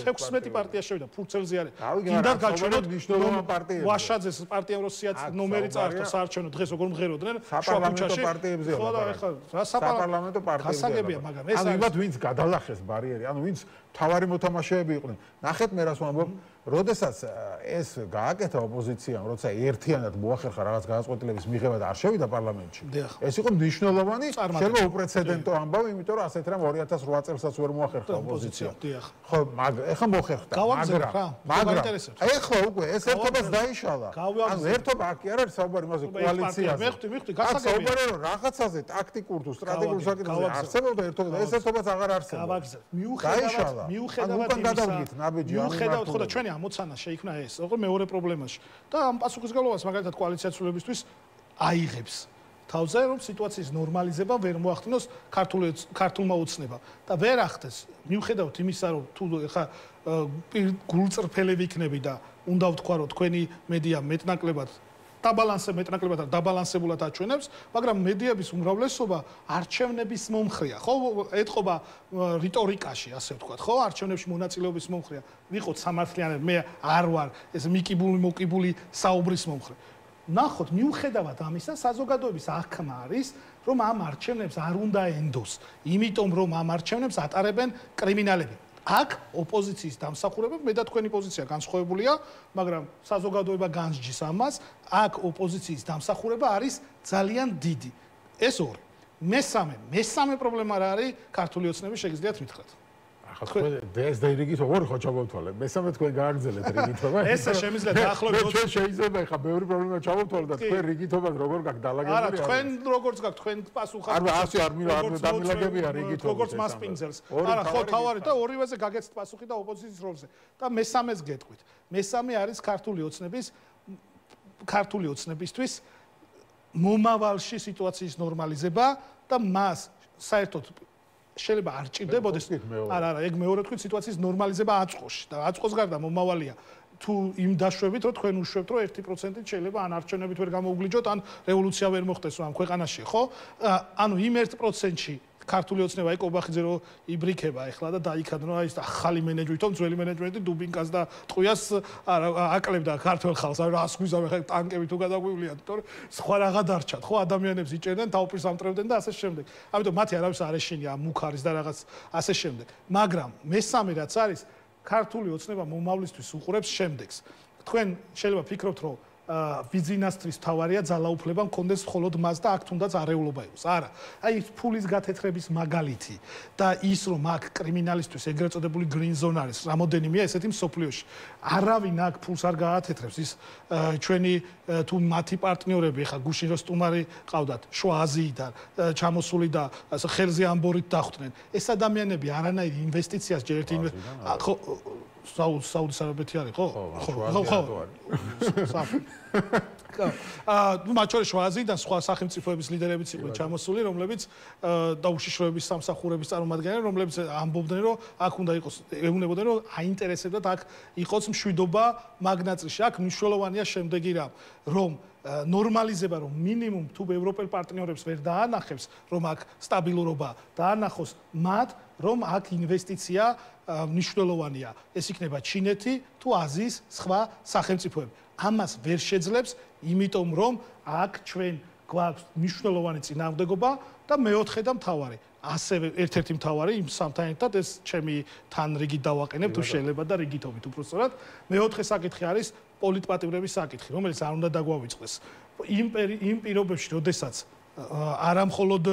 16 პარტია შევიდა ფურცელზე არის კიდევ გაჩვენოთ მნიშვნელოვანი პარტიები ვაშაძეს პარტიამ როსიაც ნომერი წაართვა საარჩევნო დღეს როგორ მღეროდნენ საპარლამენტო პარტიებზე ხო და ეხლა რა საპარლამენტო პარტიებია მაგრამ ეს არის ანუ ვინც გადალახეს ბარიერი ანუ ვინც თავარი მოთამაშეები იყვნენ ნახეთ მე რას ვამბობ როდესაც ეს გააკეთა ოპოზიციამ როცა ერთიანად მოახერხა რაღაც გადაწყვეტილების მიღება და არ შევიდა პარლამენტში ეს იყო მნიშვნელოვანი შეიძლება უპრეცედენტო ამბავი იმიტომ რომ ასეთ რამ 2008 წელსაც ვერ მოახერხა ოპოზიცია ხო ეხლა მოხერხდა მაგრამ ეხლა უკვე ეს ერთობას დაიშალა ანუ ერთობა აქ არ არის საუბარი იმაზე კოალიციაზე მიხდი გასაგებია საუბარი რომ რაღაცაზე ტაქტიკურ თუ სტრატეგიულ საკითხებზე არსებობდა ერთობა და ეს ერთობაც აღარ არსებობდა მიუხედავად ხო და ჩვენი ამოცანა შეიქმნა ეს ოღონდ მეორე პრობლემაში და ამ პასუხისგებლობას მაგალითად კოალიციაცულებისთვის აიღებს თავზე რომ სიტუაციის ნორმალიზება ვერ მოახდინოს ქართულმა ოცნებამ და ვერ ახდეს მიუხედავად იმისა რომ თუ ხა გულწრფელები იქნები და უნდა ვთქვა რომ თქვენი მედია მეტნაკლებად მეტნაკლებად დაბალანსებულად აჩვენებს, მაგრამ მედიების უმრავლესობა არჩევნების მომხრეა. ხო, ეთყობა რიტორიკაში, ასე ვთქვათ, ხო, არჩევნებში მონაწილეობის მომხრეა. ვიყოთ სამართლიანები, მე არ ვარ ეს მოკიბული საუბრის მომხრე. ნახოთ, მიუხედავად ამისა, საზოგადოების აღქმა არის, რომ ამ არჩევნებს არ უნდა ენდოს, იმიტომ რომ ამ არჩევნებს ატარებენ კრიმინალები. აქ ოპოზიციის დამსახურება მე და თქვენი პოზიცია განსხვავებულია, მაგრამ საზოგადოება განსჯის ამას, აქ ოპოზიციის დამსახურება არის ძალიან დიდი. ეს ორი. მესამე პრობლემა რა არის? ქართული ოცნების შეგიძლიათ მითხრათ. ახლა თქვენ ეს დაირიგით ორი ხო ჩავავთვალე. მესამე თქვენ გააგრძელეთ რიგითობა. ესე შემიძლია დაახლოებით ჩვენ შეიძლება ახლა ბევრი პრობლემა ჩავავთვალოთ და თქვენ რიგითობას როგორ გაქვს დალაგებული? არა, თქვენ როგორც გაქვთ, თქვენ პასუხად. არ დამილაგებია რიგითობა. როგორც მასპინძელს. არა, ხო, თავარი და ორივეზე გაგეცთ პასუხი და ოპოზიციის როლზე. და მესამეს გეტყვით. მესამე არის ქართული ოცნებისთვის მომავალში სიტუაციის ნორმალიზება და მას საერთოდ შეიძლება არ ჭირდებოდეს. არა, ეგ მეორე თქვით სიტუაციის ნორმალიზება აწყოში და აწყოს გარდა მომავალია. თუ იმ დაშვებით რომ თქვენ უშვებთ რომ 1% შეიძლება ან არჩევნებით ვერ გამოუგლიჯოთ ან რევოლუცია ვერ მოხდეს ამ ქვეყანაში, ხო? ანუ იმ 1%-ში ქართული ოცნება აი კობახიძე რო იბრიქება ახლა და დაიქადნო აი ეს ახალი მენეჯმენტი, ძველი მენეჯმენტი დუბინკას და ტყუიას აკლებდა ქართულ ხალხს, აი რას გვიზავენ ხა ტანკები თუ გადაგვივლიან, თორე სხვა რაღა დარჩათ, ხო ადამიანებს იჭერდნენ, თავპირს ამტრევდნენ და ასე შემდეგ. ამიტომ მათი არავის არ ეშინია მუქარის და რაღაც ასე შემდეგ. მაგრამ მესამე რაც არის ქართული ოცნება მომავლისთვის უყურებს შემდეგს. თქვენ შეიძლება ფიქრობთ რომ ბიზნესთვის თავარია ძალაუფლება მქონდეს მხოლოდ მას და აქ თუნდაც არეულობა იყოს. არა. აი ფულის გათეთრების მაგალითი და ის რომ აქ კრიმინალისტვის ეგრეთ წოდებული green zone არის, რამოდენიმეა ესეთი მსოფლიოში. არავინ აქ ფულს არ გაათეთრებს. ის ჩვენი თუ მათი პარტნიორები ხა გუშინ რო სტუმარი ყავდათ შუა აზიიდან ჩამოსული და ხელზე ამბორით დახვდნენ. ეს ადამიანები არანაირ ინვესტიციას ჯერ ერთი ხო საუდის არაბეთი არის ხო? ხო. ნუ მათ შორის შუა აზიიდან სხვა სახელმწიფოების ლიდერებიც იყვნენ ჩამოსული, რომლებიც და უშიშროების სამსახურების წარმომადგენლები, რომლებიც ამბობდნენ, რომ აქ უნდა იყოს, ეუბნებოდნენ, რომ აინტერესებდათ აქ იყოს მშვიდობა მაგნაწილში. აქ მნიშვნელოვანია შემდეგი რამ, რომ ნორმალიზება რომ მინიმუმ თუ ევროპელ პარტნიორებს ვერ დაანახებს, რომ აქ სტაბილურობა დაანახოს მათ, რომ აქ ინვესტიცია მნიშვნელოვანია. ეს იქნება ჩინეთი თუ აზიის სხვა სახელმწიფოები. ამას ვერ შეძლებს, იმიტომ რომ აქ ჩვენ გვაქვს მნიშვნელოვანი წინააღმდეგობა და მეოთხე და მთავარი. ასევე ერთ-ერთი მთავარი იმ სამთან ერთად ეს ჩემი თან რიგით დავაყენებ თუ შეიძლება და რიგითობით უბრალოდ. მეოთხე საკითხი არის პოლიტპატიმრების საკითხი, რომელიც არ უნდა დაგვავიწყდეს. იმ პირობებში, როდესაც არა მხოლოდ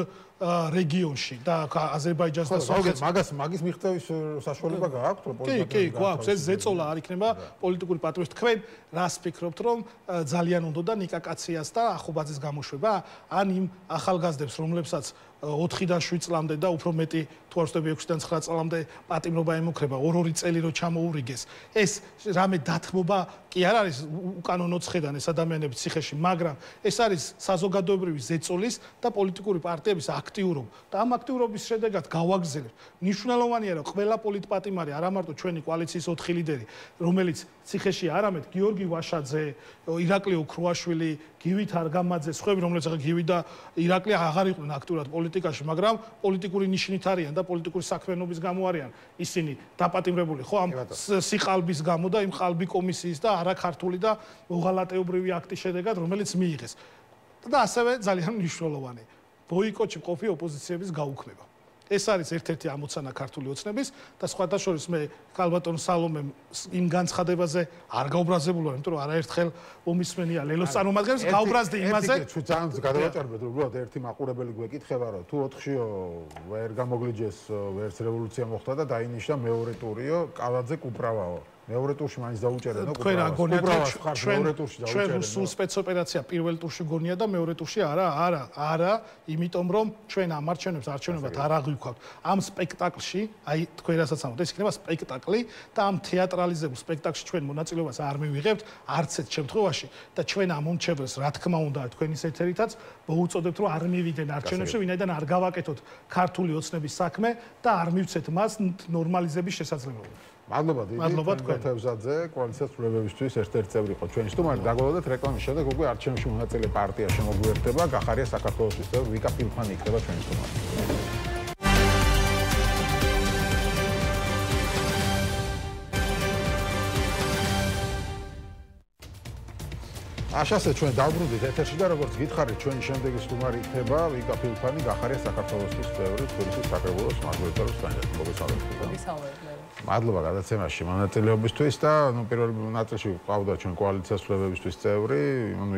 რეგიონში და აზერბაიჯანს და სომხეთს მაგის მიღწევის საშუალება გააქვთ რომ კი, გვაქვს ეს ზეწოლა არ იქნება პოლიტიკური პატრიოტი. თქვენ რას ფიქრობთ რომ ძალიან უნდა ნიკაკაციას და ახობაძის გამოშვება ან იმ ახალგაზრდებს რომლებსაც 4-დან 7 წლამდე და უფრო მეტი თუ არ ვსწრები 6-დან 9 წლამდე პატიმრობა ემუქრება 2 წელი რო ჩამოურიგეს ეს რამე დათმობა კი არ არის უკანონო ცხედან ეს ადამიანები ციხეში მაგრამ ეს არის საზოგადოებრივი ზეწოლის და პოლიტიკური პარტიების აქტიურობა და ამ აქტიურობის შედეგად გავაგზავნებთ მნიშვნელოვანია რომ ყველა პოლიტპატიმარი არა მარტო ჩვენი კოალიციის 4 ლიდერი რომელიც ციხეში არამედ გიორგი ვაშაძე ირაკლი ოქროაშვილი გივით არგამაძე სხვები რომლებიც ახლა გივი და ირაკლი აღარ იყვნენ აქტიურად პოლიტიკაში მაგრამ პოლიტიკური ნიშნით არიან და პოლიტიკური საქმიანობის გამო არიან ისინი დაპატიმრებული ხო ამ სიყალბის გამო და იმ ყალბი კომისიის და არაქართული და მოღალატეობრივი აქტის შედეგად რომელიც მიიღეს და ასევე ძალიან მნიშვნელოვანი ბოიკოტში მყოფი ოპოზიციების გაუქმება ეს არის ერთ-ერთი ამოცანა ქართული ოცნების და სხვათა შორის მე ქალბატონ სალომემ იმ განცხადებაზე არ გაუბრაზებული ვარ, იმიტომ რომ არაერთხელ მომისმენია ლელოს წარმომადგენლებს გაუბრაზდი იმაზე. ჩვენ ძალიან გადავაჭარბეთ, უბრალოდ ერთი მაყურებელი გვეკითხება, რომ თუ 4-იო ვერ გამოგლიჯეს ვერც რევოლუცია მოხდა და დაინიშნა მეორე ტურიო, კალაძე კუპრავაო. მეორე ტურში მაინც დაუჭერენ და თქვენ აგონიათ ჩვენ სულ სპეცოპერაცია პირველ ტურში გონია და მეორე ტურში არა იმიტომ რომ ჩვენ ამ არჩევნებს არჩევნებად არ აღვიქვავთ ამ სპექტაკლში აი თქვენ რასაც ამბობთ ეს იქნება სპექტაკლი და ამ თეატრალიზებულ სპექტაკლში ჩვენ მონაწილეობას არ მივიღებთ არც ერთ შემთხვევაში და ჩვენ ამ მომჩევრს რა თქმა უნდა თქვენის ეთერითაც მოუწოდებთ რომ არ მივიდენ არჩევნებში ვინაიდან არ გავაკეთოთ ქართული ოცნების საქმე და არ მივცეთ მას ნორმალიზების შესაძლებლობა მადლობა დიდი თევზაძე კოალიციას ცვლილებებისთვის ერთ-ერთი წევრი იყო ჩვენი სტუმარი დაგვალოდეთ რეკლამის შემდეგ უკვე არჩევნებში მონაწილე პარტია შემოგვიერთდება გახარია საქართველოსთვის წევრი ვიკა ფილფანი იქნება ჩვენი სტუმარი აშასე ჩვენ დავბრუნდით ეთერში და როგორც გითხარით ჩვენი შემდეგი სტუმარი იქნება ვიკა ფილფანი გახარია საქართველოსთვის წევრი თბილისის საკრებულოს მაგალითად მოგესალმებით მადლობა გადაცემაში მონაწილეობისთვის და პირველ ნაწილში ყავდა ჩვენ კოალიციას ცვლილებებისთვის წევრი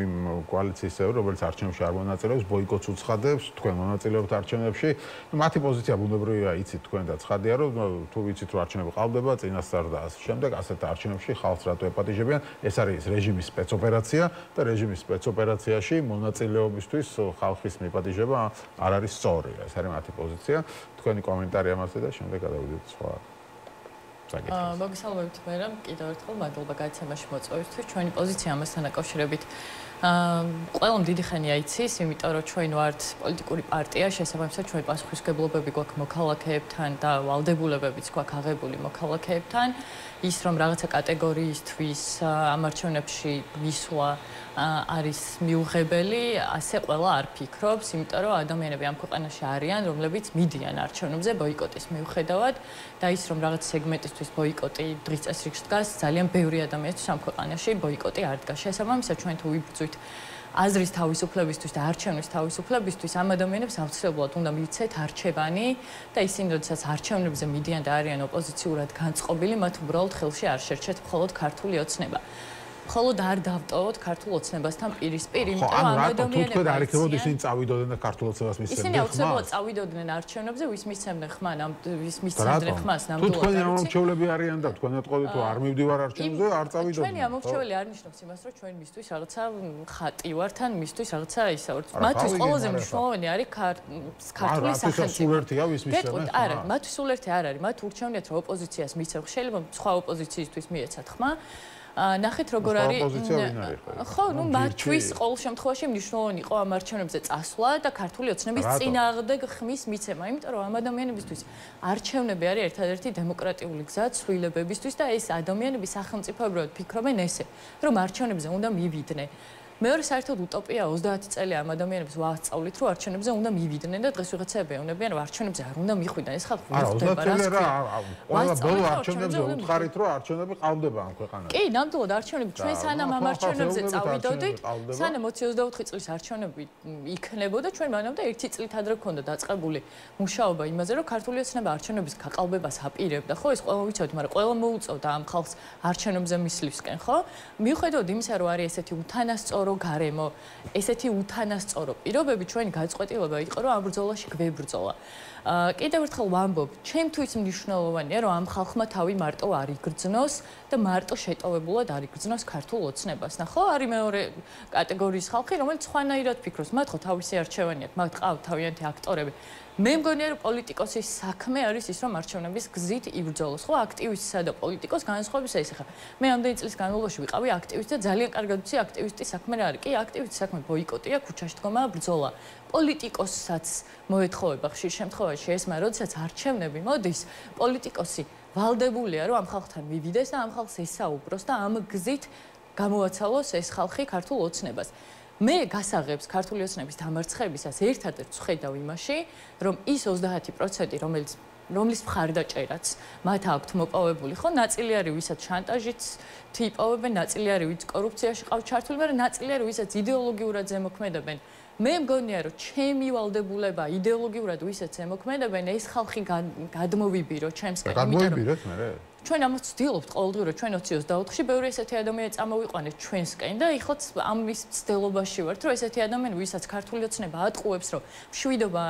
იმ კოალიციის წევრი რომელიც არჩევნებში არ მონაწილეობს ბოიკოტს უცხადებს თქვენ მონაწილეობთ არჩევნებში მათი პოზიცია ბუნებრივია იცით თქვენ და ცხადია რომ თუ ვიცით რომ არჩევნები ყავდება წინასწარ და ასე შემდეგ ასეთ არჩევნებში ხალხს რატო ეპატიჟებიან ეს არის რეჟიმის სპეცოპერაცია და რეჟიმის სპეცოპერაციაში მონაწილეობისთვის ხალხის მიპატიჟება არ არის სწორი ეს არის მათი პოზიცია თქვენი კომენტარი ამაზე და შემდეგ გადავიდეთ სხვა მოგესალმებით მერე კიდევ ერთხელ მადლობა გადაცემაში მოწვევისთვის ჩვენი პოზიცია ამასთან დაკავშირებით ყველამ დიდი ხანია იცის იმიტომ რომ ჩვენ ვართ პოლიტიკური პარტია შესაბამისად ჩვენი პასუხისმგებლობები გვაქვს მოქალაქეებთან და ვალდებულებებიც გვაქვს აღებული მოქალაქეებთან ის რომ რაღაცა კატეგორიისთვის ამ არჩევნებში მისვლა არის მიუღებელი, ასე ყველა არ ფიქრობს, იმიტომ რომ ადამიანები ამ ქვეყანაში არიან, რომლებიც მიდიან არჩევნებზე ბოიკოტის მიუხედავად და ის რომ რაღაც სეგმენტისთვის ბოიკოტი დღის წესრიგში დგას, ძალიან ბევრი ადამიანისთვის ამ ქვეყანაში ბოიკოტი არ დგას. შესაბამისად, ჩვენ თუ ვიბრძვით აზრის თავისუფლებისთვის და არჩევნის თავისუფლებისთვის, ამ ადამიანებს აუცილებლად უნდა მივცეთ არჩევანი და ისინი, როდესაც არჩევნებზე მიდიან და არიან ოპოზიციურად განწყობილი, მათ უბრალოდ ხელში არ შერჩეთ მხოლოდ ქართული ოცნება. მხოლოდ არ დავტოვოთ ქართულ ოცნებასთან პირისპիր, იმიტომ რომ ამ ადამიანებს თქვენ არ იქნებოდ ისინი წავიდოდნენ და ქართულ ოცნებას მისცემდნენ. ისინი აუცილებლად წავიდოდნენ არჩევნებზე, ვის მისცემდნენ ხმა, ვის მისცემდნენ ხმას ნამდვილად. თუ თქვენი ამომრჩევლები არიან და თქვენ ეტყოდით თუ არ მივდივარ არჩევნებზე, არ წავიდოდნენ. ჩვენი ამომრჩეველი არ ნიშნავს იმას, რომ ჩვენ მისთვის რაღაცა ხატი ვართ ან მისთვის რაღაცა ისა ვართ. მათთვის ყველაზე მნიშვნელოვანი არის ქართული სახელმწიფო. არა, მათთვის სულ ერთი არ არის. მათ ურჩევნიათ რომ ოპოზიციას მისცემ. შეიძლება სხვა ოპოზიციისთვის მიეცათ ხმა. ნახეთ როგორ არის ხო ნუ მათთვის ყოველ შემთხვევაში მნიშვნელოვანი იყო ამ არჩევნებზე წასვლა და ქართული ოცნების წინააღმდეგ ხმის მიცემა იმიტომ რომ ამ ადამიანებისთვის არჩევნები არის ერთადერთი დემოკრატიული გზა ცვლილებებისთვის და ეს ადამიანები სახელმწიფოებრივად ფიქრობენ ესე რომ არჩევნებზე უნდა მივიდნენ მეორე საერთოდ утოპია 30 წელი ამ ადამიანებს ვაასწავლით, რომ არჩევნებზე უნდა მივიდნენ და დღეს ვიღაცები ეუბნებიან, რომ არჩევნებზე არ უნდა მიხვიდან. ეს ხალხი ვიხდება რა. ყველა ბოლო არჩევნებზე უთხარით, რომ არჩევნები ყავდება ამ ქვეყანაში. კი, ნამდვილად არჩევნები ჩვენ სანამ ამ არჩევნებზე წავიდოდით, სანამ 24 წლის არჩევნები იქნებოდა, ჩვენ მანამდე 1 წლით ადრე გქონდა დაწყებული მუშაობა იმაზე, რომ ქართული ოცნება არჩევნების გაყალბებას აპირებდა, ხო, ეს ყველა ვიცოდით, მაგრამ ყველა მოუწევდა ამ ხალხს არჩევნებზე მისვლისკენ, ხო? მიუხედავად იმისა, რომ არის ესეთი უთანასწორო გარემო, ესეთი უთანასწორო პირობები, ჩვენი გაწყვეტილება იყო, რომ ამ ბრძოლაში გვებრძოლა. კიდევ ერთხელ ვამბობ, ჩემთვის მნიშვნელოვანია, რომ ამ ხალხმა თავი მარტო არ იგრძნოს და მარტო შეტოვებულად არ იგრძნოს ქართულ ოცნებას. ნახო, არის მეორე კატეგორიის ხალხი, რომელიც სხვანაირად ფიქრობს, მათ ხო თავისი არჩევანი აქვს, მათ ყავთ თავიანთი აქტორები. მე მგონია, რომ პოლიტიკოსის საქმე არის ის, რომ არჩევნების გზით იბრძოლოს. ხო, აქტივისტსა და პოლიტიკოს განსხვავებისა ის ახლა. მე ამდენი წლის განმავლობაში ვიყავი აქტივისტი და ძალიან კარგად ვიცი აქტივისტის საქმე რა არის. კი, აქტივისტის საქმე ბოიკოტია, ქუჩაში დგომა, ბრძოლა. პოლიტიკოსაც მოეთხოვება ხშირ შემთხვევაში ეს, მაგრამ როდესაც არჩევნები მოდის, პოლიტიკოსი ვალდებულია, რომ ამ ხალხთან მივიდეს და ამ ხალხს ესაუბროს და ამ გზით გამოაცალოს ეს ხალხი ქართულ ოცნებას. მე გასაღებს ქართული ოცნების დამარცხებისას ერთადერთ ვხედავ იმაში, რომ ის 30%, რომლის მხარდაჭერაც მათ აქვთ მოპოვებული, ხო, ნაწილი არის ვისაც შანტაჟით იპოვებენ, ნაწილი არის ვინც კორუფციაში ყავთ ჩართული, მაგრამ ნაწილი არის ვისაც იდეოლოგიურად ზემოქმედებენ. მე მგონია, რომ ჩემი ვალდებულება იდეოლოგიურად ვისაც ზემოქმედებენ, ეს ხალხი გადმოვიბირო ჩემსკენ, გადმოვიბირეთ მე. ჩვენ ამას ვცდილობთ ყოველდღიურად ჩვენ 2024-ში ბევრი ესეთი ადამიანი წამოვიყვანეთ ჩვენსკენ და ეხლაც ამის ცდილობაში ვართ, რომ ესეთი ადამიანი, ვისაც ქართული ოცნება ატყუებს, რომ მშვიდობა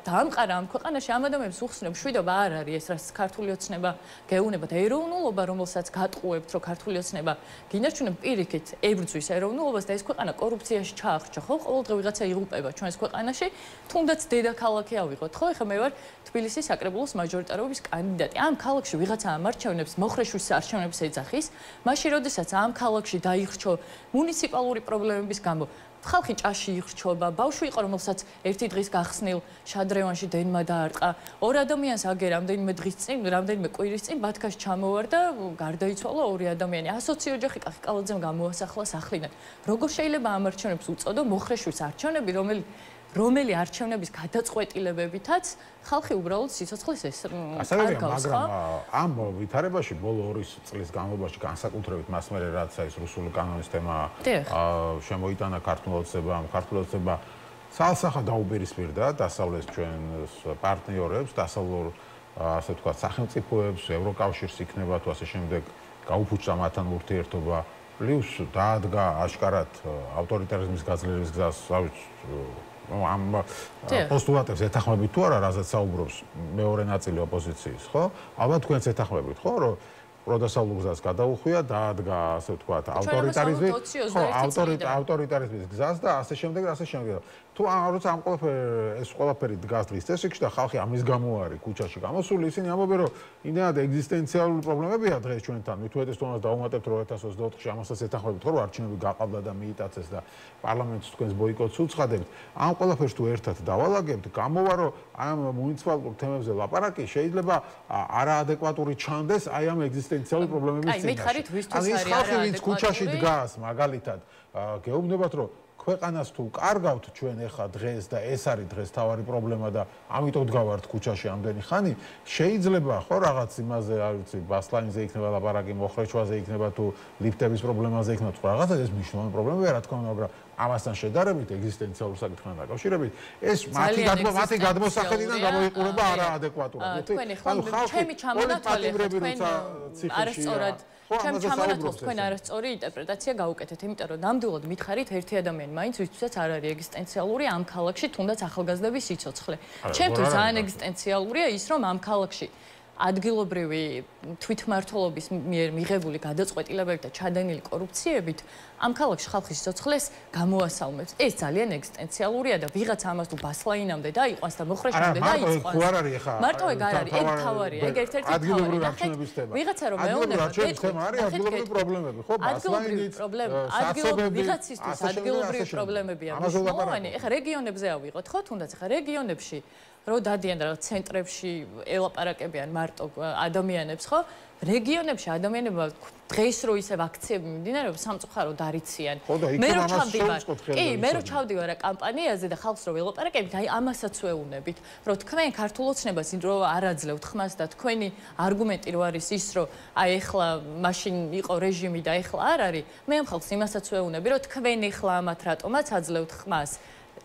დაამყარა ამ ქვეყანაში, ამ ადამიანებს უხსნებ, მშვიდობა არ არის ეს, რაც ქართული ოცნება გეუბნება და ეროვნულობა, რომელსაც გატყუებთ, რომ ქართული ოცნება გინარჩუნებ პირიქით ებრძვის ეროვნულობას და ეს ქვეყანა კორუფციაში ჩაახრჩა, ხო? ყოველდღე ვიღაცა იღუპება ჩვენს ქვეყანაში, თუნდაც დედაქალაქი ავიღოთ, ხო? ეხლა მე ვარ თბილისის საკრებულოს მაჟორიტარობის კანდიდატი. ამ ქალაქში ვიღაცა არჩევნებს მოხრეშვის არჩევნებს ეძახის, მაშინ როდესაც ამ ქალაქში დაიხრჩო მუნიციპალური პრობლემების გამო ხალხი ჭაში იხრჩობა, ბავშვი იყო, რომელსაც ერთი დღის გახსნილ შადრევანში დენმა დაარტყა, ორ ადამიანს აგერ რამდენიმე დღის წინ, რამდენიმე კვირის წინ ბათქაში ჩამოვარდა, გარდაიცვალა ორი ადამიანი. 120 ოჯახი კახიკალაძემ გამოასახლა სახლიდან. როგორ შეიძლება ამ არჩევნებს უწოდო მოხრეშვის არჩევნები, რომელი არჩევნების გადაწყვეტილებებითაც ხალხი უბრალოდ სიცოცხლეს ეს კარგავს, ხო? ამ ვითარებაში ბოლო 2 წლის განმავლობაში განსაკუთრებით მას მერე რაც არის რუსული კანონის თემა შემოიტანა ქართულ ოცნებამ ცალსახა დაუპირისპირდა დასავლეთ ჩვენს პარტნიორებს, დასავლურ ასე ვთქვათ სახელმწიფოებს, ევროკავშირს იქნება თუ ასე შემდეგ გაუფუჭდა მათთან ურთიერთობა, პლუს დაადგა აშკარად ავტორიტარიზმის გაძლიერების გზას, ამ პოსტულატებს ეთანხმებით თუ არა, რაზეც საუბრობს მეორე ნაწილი ოპოზიციის, ხო? ალბათ თქვენც ეთანხმებით, ხო, რომ პროდასავლურ გზას გადაუხვია, დაადგა, ასე ვთქვათ, ავტორიტარიზმი, ხო, ავტორიტარიზმის გზას და ასე შემდეგ და ასე შემდეგ. თუ როცა ამ ყველაფერი დგას დღის წესრიგში და ხალხი ამის გამო არის ქუჩაში გამოსული, ისინი ამბობენ, რომ იმდენად ეგზისტენციალური პრობლემებია დღეს ჩვენთან. მithuetes თომას დავუმატებთ 2024-ში ამასაც ეთანხმებით, ხო, რომ არჩევნები გაყავდა და მიიტაცეს და პარლამენტს თქვენს ბოიკოტს უცხადებთ. ამ ყველაფერს თუ ერთად დავალაგებთ, გამოვა, რომ ამ მუნიციპალურ თემებზე ლაპარაკი შეიძლება არაადეკვატური ჩანდეს აი ამ ეგზისტენციალური პრობლემების წინაშე. აი, მითხარით, ვისთვის არის არაადეკვატური? ხალხი ვინც ქუჩაში დგას, მაგალითად, გეუბნებათ, რომ ქვეყანას თუ კარგავთ ჩვენ ახლა დღეს და ეს არის დღეს თავარი პრობლემა და ამიტომ დგავართ ქუჩაში ამდენი ხანი, შეიძლება ხო რაღაც იმაზე, არ ვიცი, ბასლაინზე იქნება ლაპარაკი, მოხრეჩვაზე იქნება თუ ლიფტების პრობლემაზე იქნება თუ რაღაცა, ეს მნიშვნელოვანი პრობლემაა, რა თქმა უნდა, მაგრამ ამასთან შედარებით ეგზისტენციალურ საკითხთან დაკავშირებით, ეს მათი გადმოსახედიდან გამოიყურება არაადეკვატურად. თქვენ ახლა ჩემი ჩამონათვალი თქვენ არასწორად ჩემ ჩამონათვალს თქვენ არასწორი ინტერპრეტაცია გაუკეთეთ, იმიტომ რომ ნამდვილად მითხარით ერთი ადამიანი მაინც ვისაც არ არის ეგზისტენციალური ამ ქალაქში, თუნდაც ახალგაზრდების სიცოცხლე. ჩემთვის ძალიან ეგზისტენციალურია ის, რომ ამ ქალაქში ადგილობრივი თვითმმართველობის მიერ მიღებული გადაწყვეტილებებით და ჩადენილი კორუფციებით ამ ქალაქში ხალხის სიცოცხლეს გამოასალმებს. ეს ძალიან ეგზისტენციალურია და ვიღაც ამას თუ ბასლაინამდე დაიყვანს და მოხრეშამდე დაიყვანს. მარტო ეგ არ არის, ეგ თავარია, ეგ ერთ-ერთი ადგილობრივი არჩევნების თემა. ვიღაცა რომ მეუბნება, ადგილობრივი პრობლემები, ხო, ბასლაინით, ვიღაცისთვის ადგილობრივი პრობლემებია მნიშვნელოვანი. ეხლა რეგიონებზე ავიღოთ, ხო, თუნდაც ეხლა რეგიონებში რომ დადიან რაღაც ცენტრებში ელაპარაკებიან მარტო ადამიანებს, ხო? რეგიონებში ადამიანებმა დღეს რო ისევ აქციები მიმდინარეობს სამწუხაროდ არიციან. მე რო ჩავდივარ რა კამპანიაზე და ხალხს რო ველაპარაკებით, აი ამასაც ვეუბნებით, რომ თქვენ ქართულ ოცნებას რო არ აძლევთ ხმას და თქვენი არგუმენტი რო არის ის, რომ აი ეხლა მაშინ იყო რეჟიმი და ეხლა არ არის, მე ამ ხალხს იმასაც ვეუბნები, რომ თქვენ ეხლა ამათ რატომაც აძლევთ ხმას.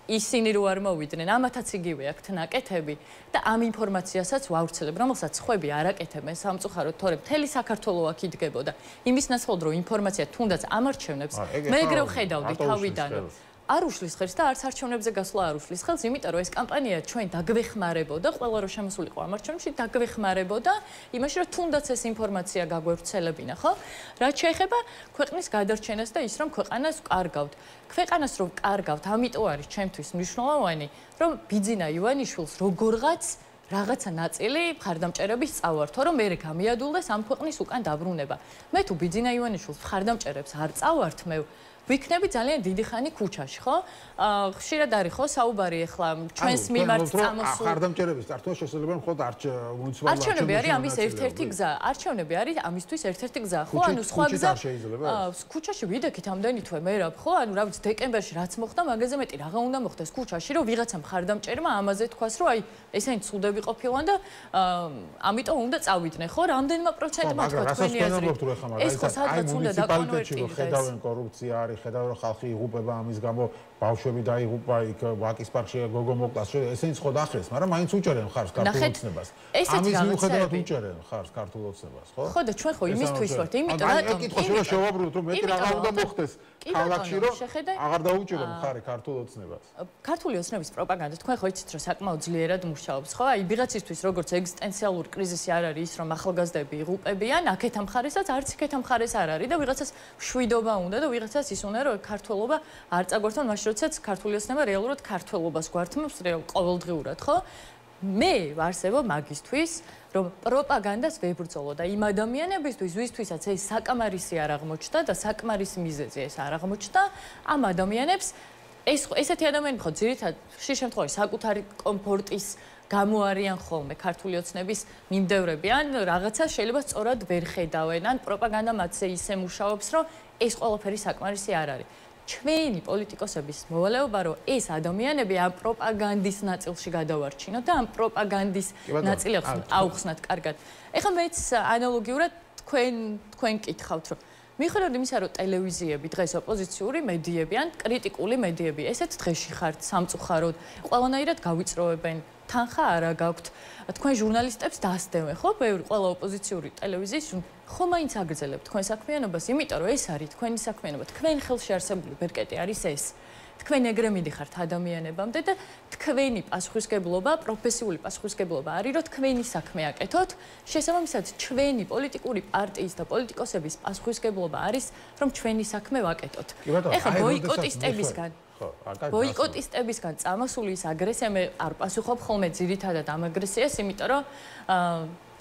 ისინი რო არ მოვიდნენ, ამათაც იგივე აქვთ ნაკეთები და ამ ინფორმაციასაც ვავრცელებ, რომელსაც ხვები არ აკეთებენ სამწუხაროდ, თორემ მთელი საქართველო აქ იდგებოდა. იმის ნაცვლად რომ ინფორმაცია თუნდაც ამარჩევნებს, მე ეგრევ ხედავდი თავიდან. არ უშლის ხელს და არც არჩევნებზე გასვლა არ უშლის ხელს, იმიტომ რომ ეს კამპანია ჩვენ დაგვეხმარებოდა, ყველა რო შემოსულიყო ამარჩევნებში, დაგვეხმარებოდა იმაში, რომ თუნდაც ეს ინფორმაცია გაგვევრცელებინა, ხო? რაც შეეხება ქვეყნის გადარჩენას და ის რომ ქვეყანას ვკარგავთ. ქვეყანას რომ ვკარგავთ, ამიტომ არის ჩემთვის მნიშვნელოვანი, რომ ბიძინა ივანიშვილს როგორღაც რაღაცა ნაწილი მხარდამჭერების წავართო, რომ მე გამიადულდეს ამ ქვეყნის უკან დაბრუნება. მე თუ ბიძინა ივანიშვილს მხარდამჭერებს არ წავართმევ, ვიქნები ძალიან დიდი ხანი ქუჩაში, ხო? ხშირად არის ხო საუბარი ახლა ჩვენს მიმართ წამოსულ მხარდამჭერების წართვა შესაძლოა მხოლოდ მუნიციპალურ არჩევნები არის ამის ერთ-ერთი გზა. არჩევნები არის ამისთვის ერთ-ერთი გზა, ხო? ანუ სხვა გზა ქუჩაში ვიდექით ამდენი თვე მერაბ, ხო? ანუ რა ვიცი დეკემბერში რაც მოხდა, მაგაზე მეტი რაღა უნდა მოხდეს ქუჩაში, რომ ვიღაცა მხარდამჭერმა ამაზე თქვას, რომ აი ესენი ცუდები ყოფილან და ამიტომ უნდა წავიდნენ, ხო? რამდენმა პროცენტმა თქვა თქვენი აზრი. ეს ხო სადღაც უნდა დაკონვერტირდეს. ხედავენ კორუფცია არის, ხედავენ რომ ხალხი იღუპება ამის გამო, ბავშვები დაიღუპა იქ ვაკის პარკში გოგო მოკლას, ესენიც ხო დახრეს, მაგრამ მაინც უჭერენ ხარს ქართულ ოცნებას. ამის მიუხედავად უჭერენ ხარს ქართულ ოცნებას, ხო? ხო და ჩვენ ხო იმისთვის ვართ, იმიტომ რატომ კითხვა რომ შევაბრუნოთ, რომ მეტი რაღა უნდა მოხდეს ქალაქში, რომ აღარ დაუჭირო მხარი ქართულ ოცნებას. ქართული ოცნების პროპაგანდა თქვენ ხო იცით, რომ საკმაოდ ძლიერად მუშაობს, ხო? აი ვიღაცისთვის როგორც ეგზისტენციალური კრიზისი არ არის ის, რომ ახალგაზრდები იღუპებიან, აქეთ ამ მხარესაც არც იქეთ ამ მხარეს არ არის და ვიღაცას შვიდობა უნდა და ვიღაცას ის უნდა, რომ ქართველობა არ წაგვართონ მაშინ როდესაც ქართული ოცნება რეალურად ქართველობას გვართმევს ყოველდღიურად, ხო? მე ვარსებობ მაგისთვის, რომ პროპაგანდას ვებრძოლო და იმ ადამიანებისთვის, ვისთვისაც ეს საკამარისი არ აღმოჩნდა და საკმარისი მიზეზი ეს არ აღმოჩნდა, ამ ადამიანებს ესეთი ადამიანები ხო ძირითადად ხშირ შემთხვევაში საკუთარი კომფორტის გამო არიან ხოლმე ქართული ოცნების მიმდევრები, ან რაღაცა შეიძლება სწორად ვერ ხედავენ, ან პროპაგანდა მათზე ისე მუშაობს, რომ ეს ყველაფერი საკმარისი არ არის. ჩვენი პოლიტიკოსების მოვალეობა, რომ ეს ადამიანები ამ პროპაგანდის ნაწილში გადავარჩინოთ და ამ პროპაგანდის ნაწილი აუხსნათ კარგად. ეხლა მეც ანალოგიურად თქვენ კითხავთ, რომ მიუხედავად იმისა, რომ ტელევიზიები დღეს ოპოზიციური მედიები ან კრიტიკული მედიები ესეთ დღეში ხართ სამწუხაროდ, ყველანაირად გავიწროებენ, თანხა არა გაქვთ. თქვენ ჟურნალისტებს დასდევენ, ხო? ბევრი ყველა ოპოზიციური ტელევიზიის ხო მაინც აგრძელებთ თქვენ საქმიანობას, იმიტომ რომ ეს არის თქვენი საქმიანობა, თქვენ ხელში არსებული ბერკეტი არის ეს. თქვენ ეგრე მიდიხართ ადამიანებამდე და თქვენი პასუხისგებლობა, პროფესიული პასუხისგებლობა არის, რომ თქვენი საქმე აკეთოთ. შესაბამისად, ჩვენი პოლიტიკური პარტიის და პოლიტიკოსების პასუხისგებლობა არის, რომ ჩვენი საქმე ვაკეთოთ. ეხლა ბოიკოტისტებისგან წამოსული ის აგრესია მე არ პასუხობ ხოლმე ძირითადად ამ აგრესიას, იმიტომ რომ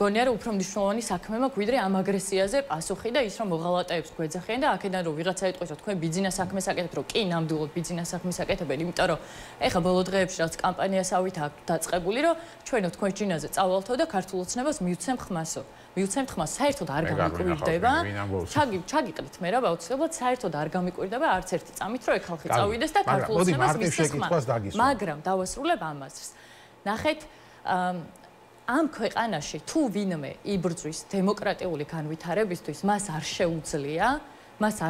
გონია რომ უფრო მნიშვნელოვანი საქმე მაქვს ვიდრე ამ აგრესიაზე პასუხი და ის რომ მოღალატეებს გვეძახიან და აქედან რომ ვიღაცა ეტყვის რომ თქვენ ბიძინა საქმეს აკეთებთ, რომ კი ნამდვილად ბიძინა საქმეს აკეთებენ, იმიტომ რომ ეხლა ბოლო დღეებში რაც კამპანიასავით აქვს დაწყებული, რომ ჩვენო თქვენ ჯინაზე წავალთო და ქართულ ოცნებას მივცემ ხმასო. მივცემთ ხმას, საერთოდ არ გამიკვირდება. ჩაგიყრით მე რა აუცილებლად საერთოდ არ გამიკვირდება არც ერთი წამით, რომ ხალხი წავიდეს და ქართულ ოცნებას მისცეს ხმა. მაგრამ დავასრულებ ამას. ნახეთ, ამ ქვეყანაში თუ ვინმე იბრძვის დემოკრატიული განვითარებისთვის, მას არ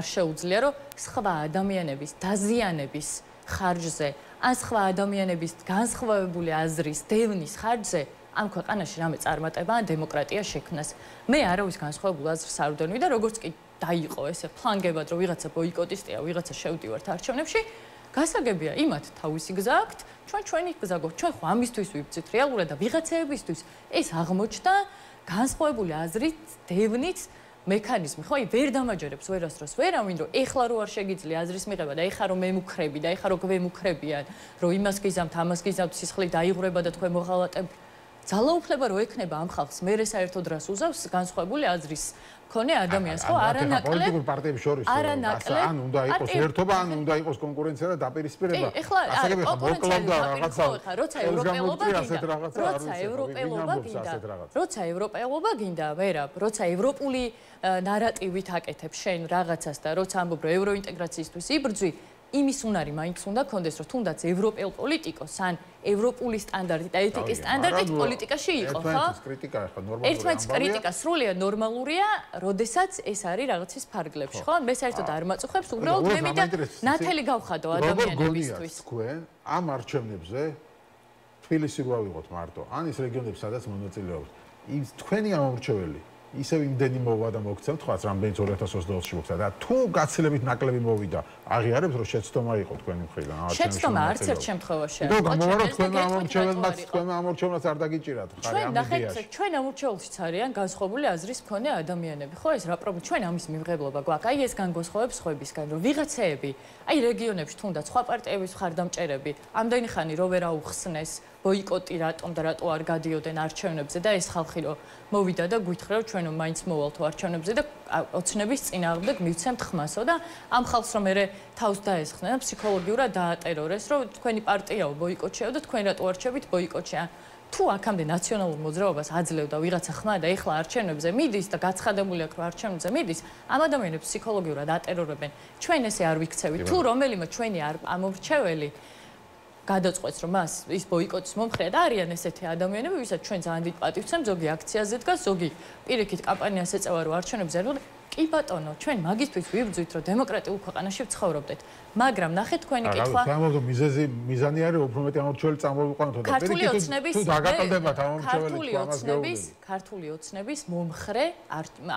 შეუძლია, რომ სხვა ადამიანების დაზიანების ხარჯზე, ან სხვა ადამიანების განსხვავებული აზრის დევნის ხარჯზე ამ ქვეყანაში რამე წარმატება ან დემოკრატია შექმნას. მე არავის განსხვავებულ აზრს არ ვდენვი და როგორც კი დაიყო ესე ფლანგებად, რომ ვიღაცა ბოიკოტისტია, ვიღაცა შევდივართ არჩევნებში, გასაგებია იმათ თავისი გზა აქვთ, ჩვენი გზა გვაქვს. ჩვენ ხო ამისთვის ვიბრძვით რეალურად და ვიღაცეებისთვის ეს აღმოჩნდა განსხვავებული აზრით, დევნით მექანიზმი, ხო, ვერ დამაჯერებს ვერასდროს ვერავინ, რომ ეხლა რო არ შეგიძლია აზრის მიღება და ეხლა რომ მემუქრები და ეხლა რომ გვემუქრებიან, რომ იმას გიზამთ, ამას გიზამთ, სისხლი დაიღვრება და თქვენ მოღალატებ ძალაუფლება რო ექნება ამ ხალხს, მე საერთოდ რას უზავს განსხვავებული აზრის მქონე ადამიანს, ხო? არანაკლებ პოლიტიკურ პარტიების შორის ან უნდა იყოს ერთობა, ან უნდა იყოს კონკურენცია და დაპირისპირება. ასე მოკლავდა რაღაცა. როცა ევროპელობა გინდა, ვერა, როცა ევროპული ნარატივით აკეთებ შენ რაღაცას და როცა ამბობ რომ ევროინტეგრაციისთვის იბრძვი, იმის უნარი მაინც უნდა კონდეს, რომ თუნდაც ევროპელ პოლიტიკოს ან ევროპული სტანდარტით და ეთიკის სტანდარტით პოლიტიკაში იყო, ხო? ერთმანეთის კრიტიკა ახლა ნორმალურია. ერთმანეთის კრიტიკა სრულიად ნორმალურია, როდესაც ეს არის რაღაცის ფარგლებში, ხო? მე საერთოდ არ მაწუხებს, უბრალოდ მე მინდა ნათელი გავხადო ადამიანებისთვის. თქვენ ამ არჩევნებზე თბილისი რო ავიღოთ მარტო, ან ის რეგიონები, სადაც მონაწილეობთ, ის თქვენი ამორჩეველი ისევ იმდენი მოვა და მოგცემთ, თქვაც რამდენიც 2024-ში მოგცა და თუ გაცილებით ნაკლები მოვიდა, აღიარებთ რომ შეცდომა იყო თქვენი მხრიდან. შეცდომა არც ერთ შემთხვევაში არ იყო. თქვენ ამორჩეველს არ დაგიჭირათ, ხარი ამ იდეაში. ჩვენ ამორჩეველშიც არიან განსხვავებული აზრის მქონე ადამიანები, ხო ეს რა პრობლემა, ჩვენ ამის მიმღებლობა გვაქვს. აი ეს განგოსხოვებს ხვებისგან, რომ ვიღაცეები, აი რეგიონებში თუნდაც სხვა პარტიების მხარდამჭერები, ამდენი ხანი რო ვერ აუხსნეს ბოიკოტი რატომ და რატო არ გადიოდნენ არჩევნებზე და ეს ხალხი რო მოვიდა და გვითხრა რომ ჩვენ მაინც მოვალთო არჩევნებზე და ოცნების წინააღმდეგ მივცემთ ხმასო და ამ ხალხს რომ მე თავს დაესხნენ და ფსიქოლოგიურად დაატერორეს რომ თქვენი პარტიაო ბოიკოტშეო და თქვენ რატო არჩევით ბოიკოტში თუ აქამდე ნაციონალურ მოძრაობას აძლევდა ვიღაცა ხმა და ეხლა არჩევნებზე მიდის და გაცხადებული აქვს რომ არჩევნებზე მიდის ამ ადამიანებს ფსიქოლოგიურად ატერორებენ ჩვენ ესე არ ვიქცევით თუ რომელიმე ჩვენი ამორჩეველი გადაწყვეტს რომ მას ის ბოიკოტის მომხრე და არიან ესეთი ადამიანები ვისაც ჩვენ ძალიან დიდ პატივს ვცემ ზოგი აქციაზე დგას ზოგი პირიქით კამპანიას ეწევა რომ არჩევნებზე არ კი ბატონო ჩვენ მაგისთვის ვიბრძვით რომ დემოკრატიულ ქვეყანაში ვცხოვრობდეთ მაგრამ ნახეთ თქვენი კითხვა მიზანი არის უფრო მეტი ამორჩეველი წამოვიყვანოთ და პირიქით თუ დაგაკალდებათ ამორჩეველი ქართული ოცნების მომხრე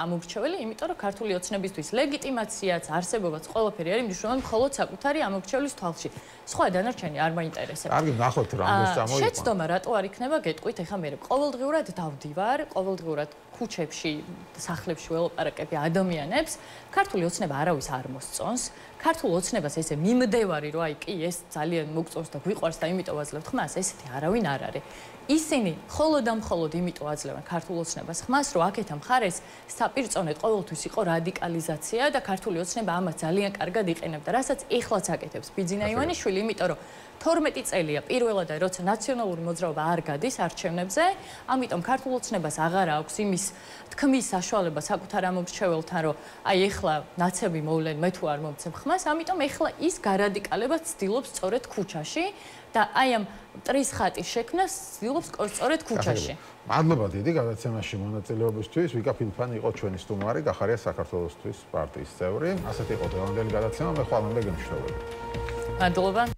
ამორჩეველი იმიტომ რომ ქართული ოცნებისთვის ლეგიტიმაციაც არსებობაც ყველაფერი არის მნიშვნელოვანი მხოლოდ საკუთარი ამორჩეველის თვალში სხვა დანარჩენი არ მაინტერესებს კარგი ნახოთ რამდენს წამოვიყვანოთ შეცდომა რატო არ იქნება გეტყვით ეხლა მე ყოველდღიურად დავდივარ ყოველდღიურად ქუჩებში სახლებში ველაპარაკები ადამიანებს ქართული ოცნება არავის არ მოსწონს ქართულ ოცნებას ესე მიმდევარი რომ აი კი ეს ძალიან მოგწონს და გვიყვარს და იმიტომ აძლევთ ხმას ესეთი არავინ არ არის ისინი მხოლოდ და მხოლოდ იმიტომ აძლევენ ქართულ ოცნებას ხმას რომ აქეთა მხარეს საპირწონედ ყოველთვის იყო რადიკალიზაცია და ქართული ოცნება ამას ძალიან კარგად იყენებდა რასაც ეხლაც აკეთებს ბიძინა ივანიშვილი იმიტომ რომ 12 წელია პირველად როცა ნაციონალური მოძრაობა არ გადის არჩევნებზე, ამიტომ ქართულ ოცნებას აღარ აქვს იმის თქმის საშუალება საკუთარ ამორჩეველთან, რომ აი ეხლა ნაცები მოვლენ, მე თუ არ მომცემ ხმას, ამიტომ ეხლა ის გარადიკალებად ცდილობს სწორედ ქუჩაში და აი ამ მტრის ხატის შექმნას ცდილობს სწორედ ქუჩაში. მადლობა დიდი გადაცემაში მონაწილეობისთვის. ვიკა ფილფანი იყო ჩვენი სტუმარი, გახარია საქართველოსთვის პარტიის წევრი. ასეთი იყო დღევანდელი გადაცემა, მე ხვალამდე გემშვიდობებით. მადლობა.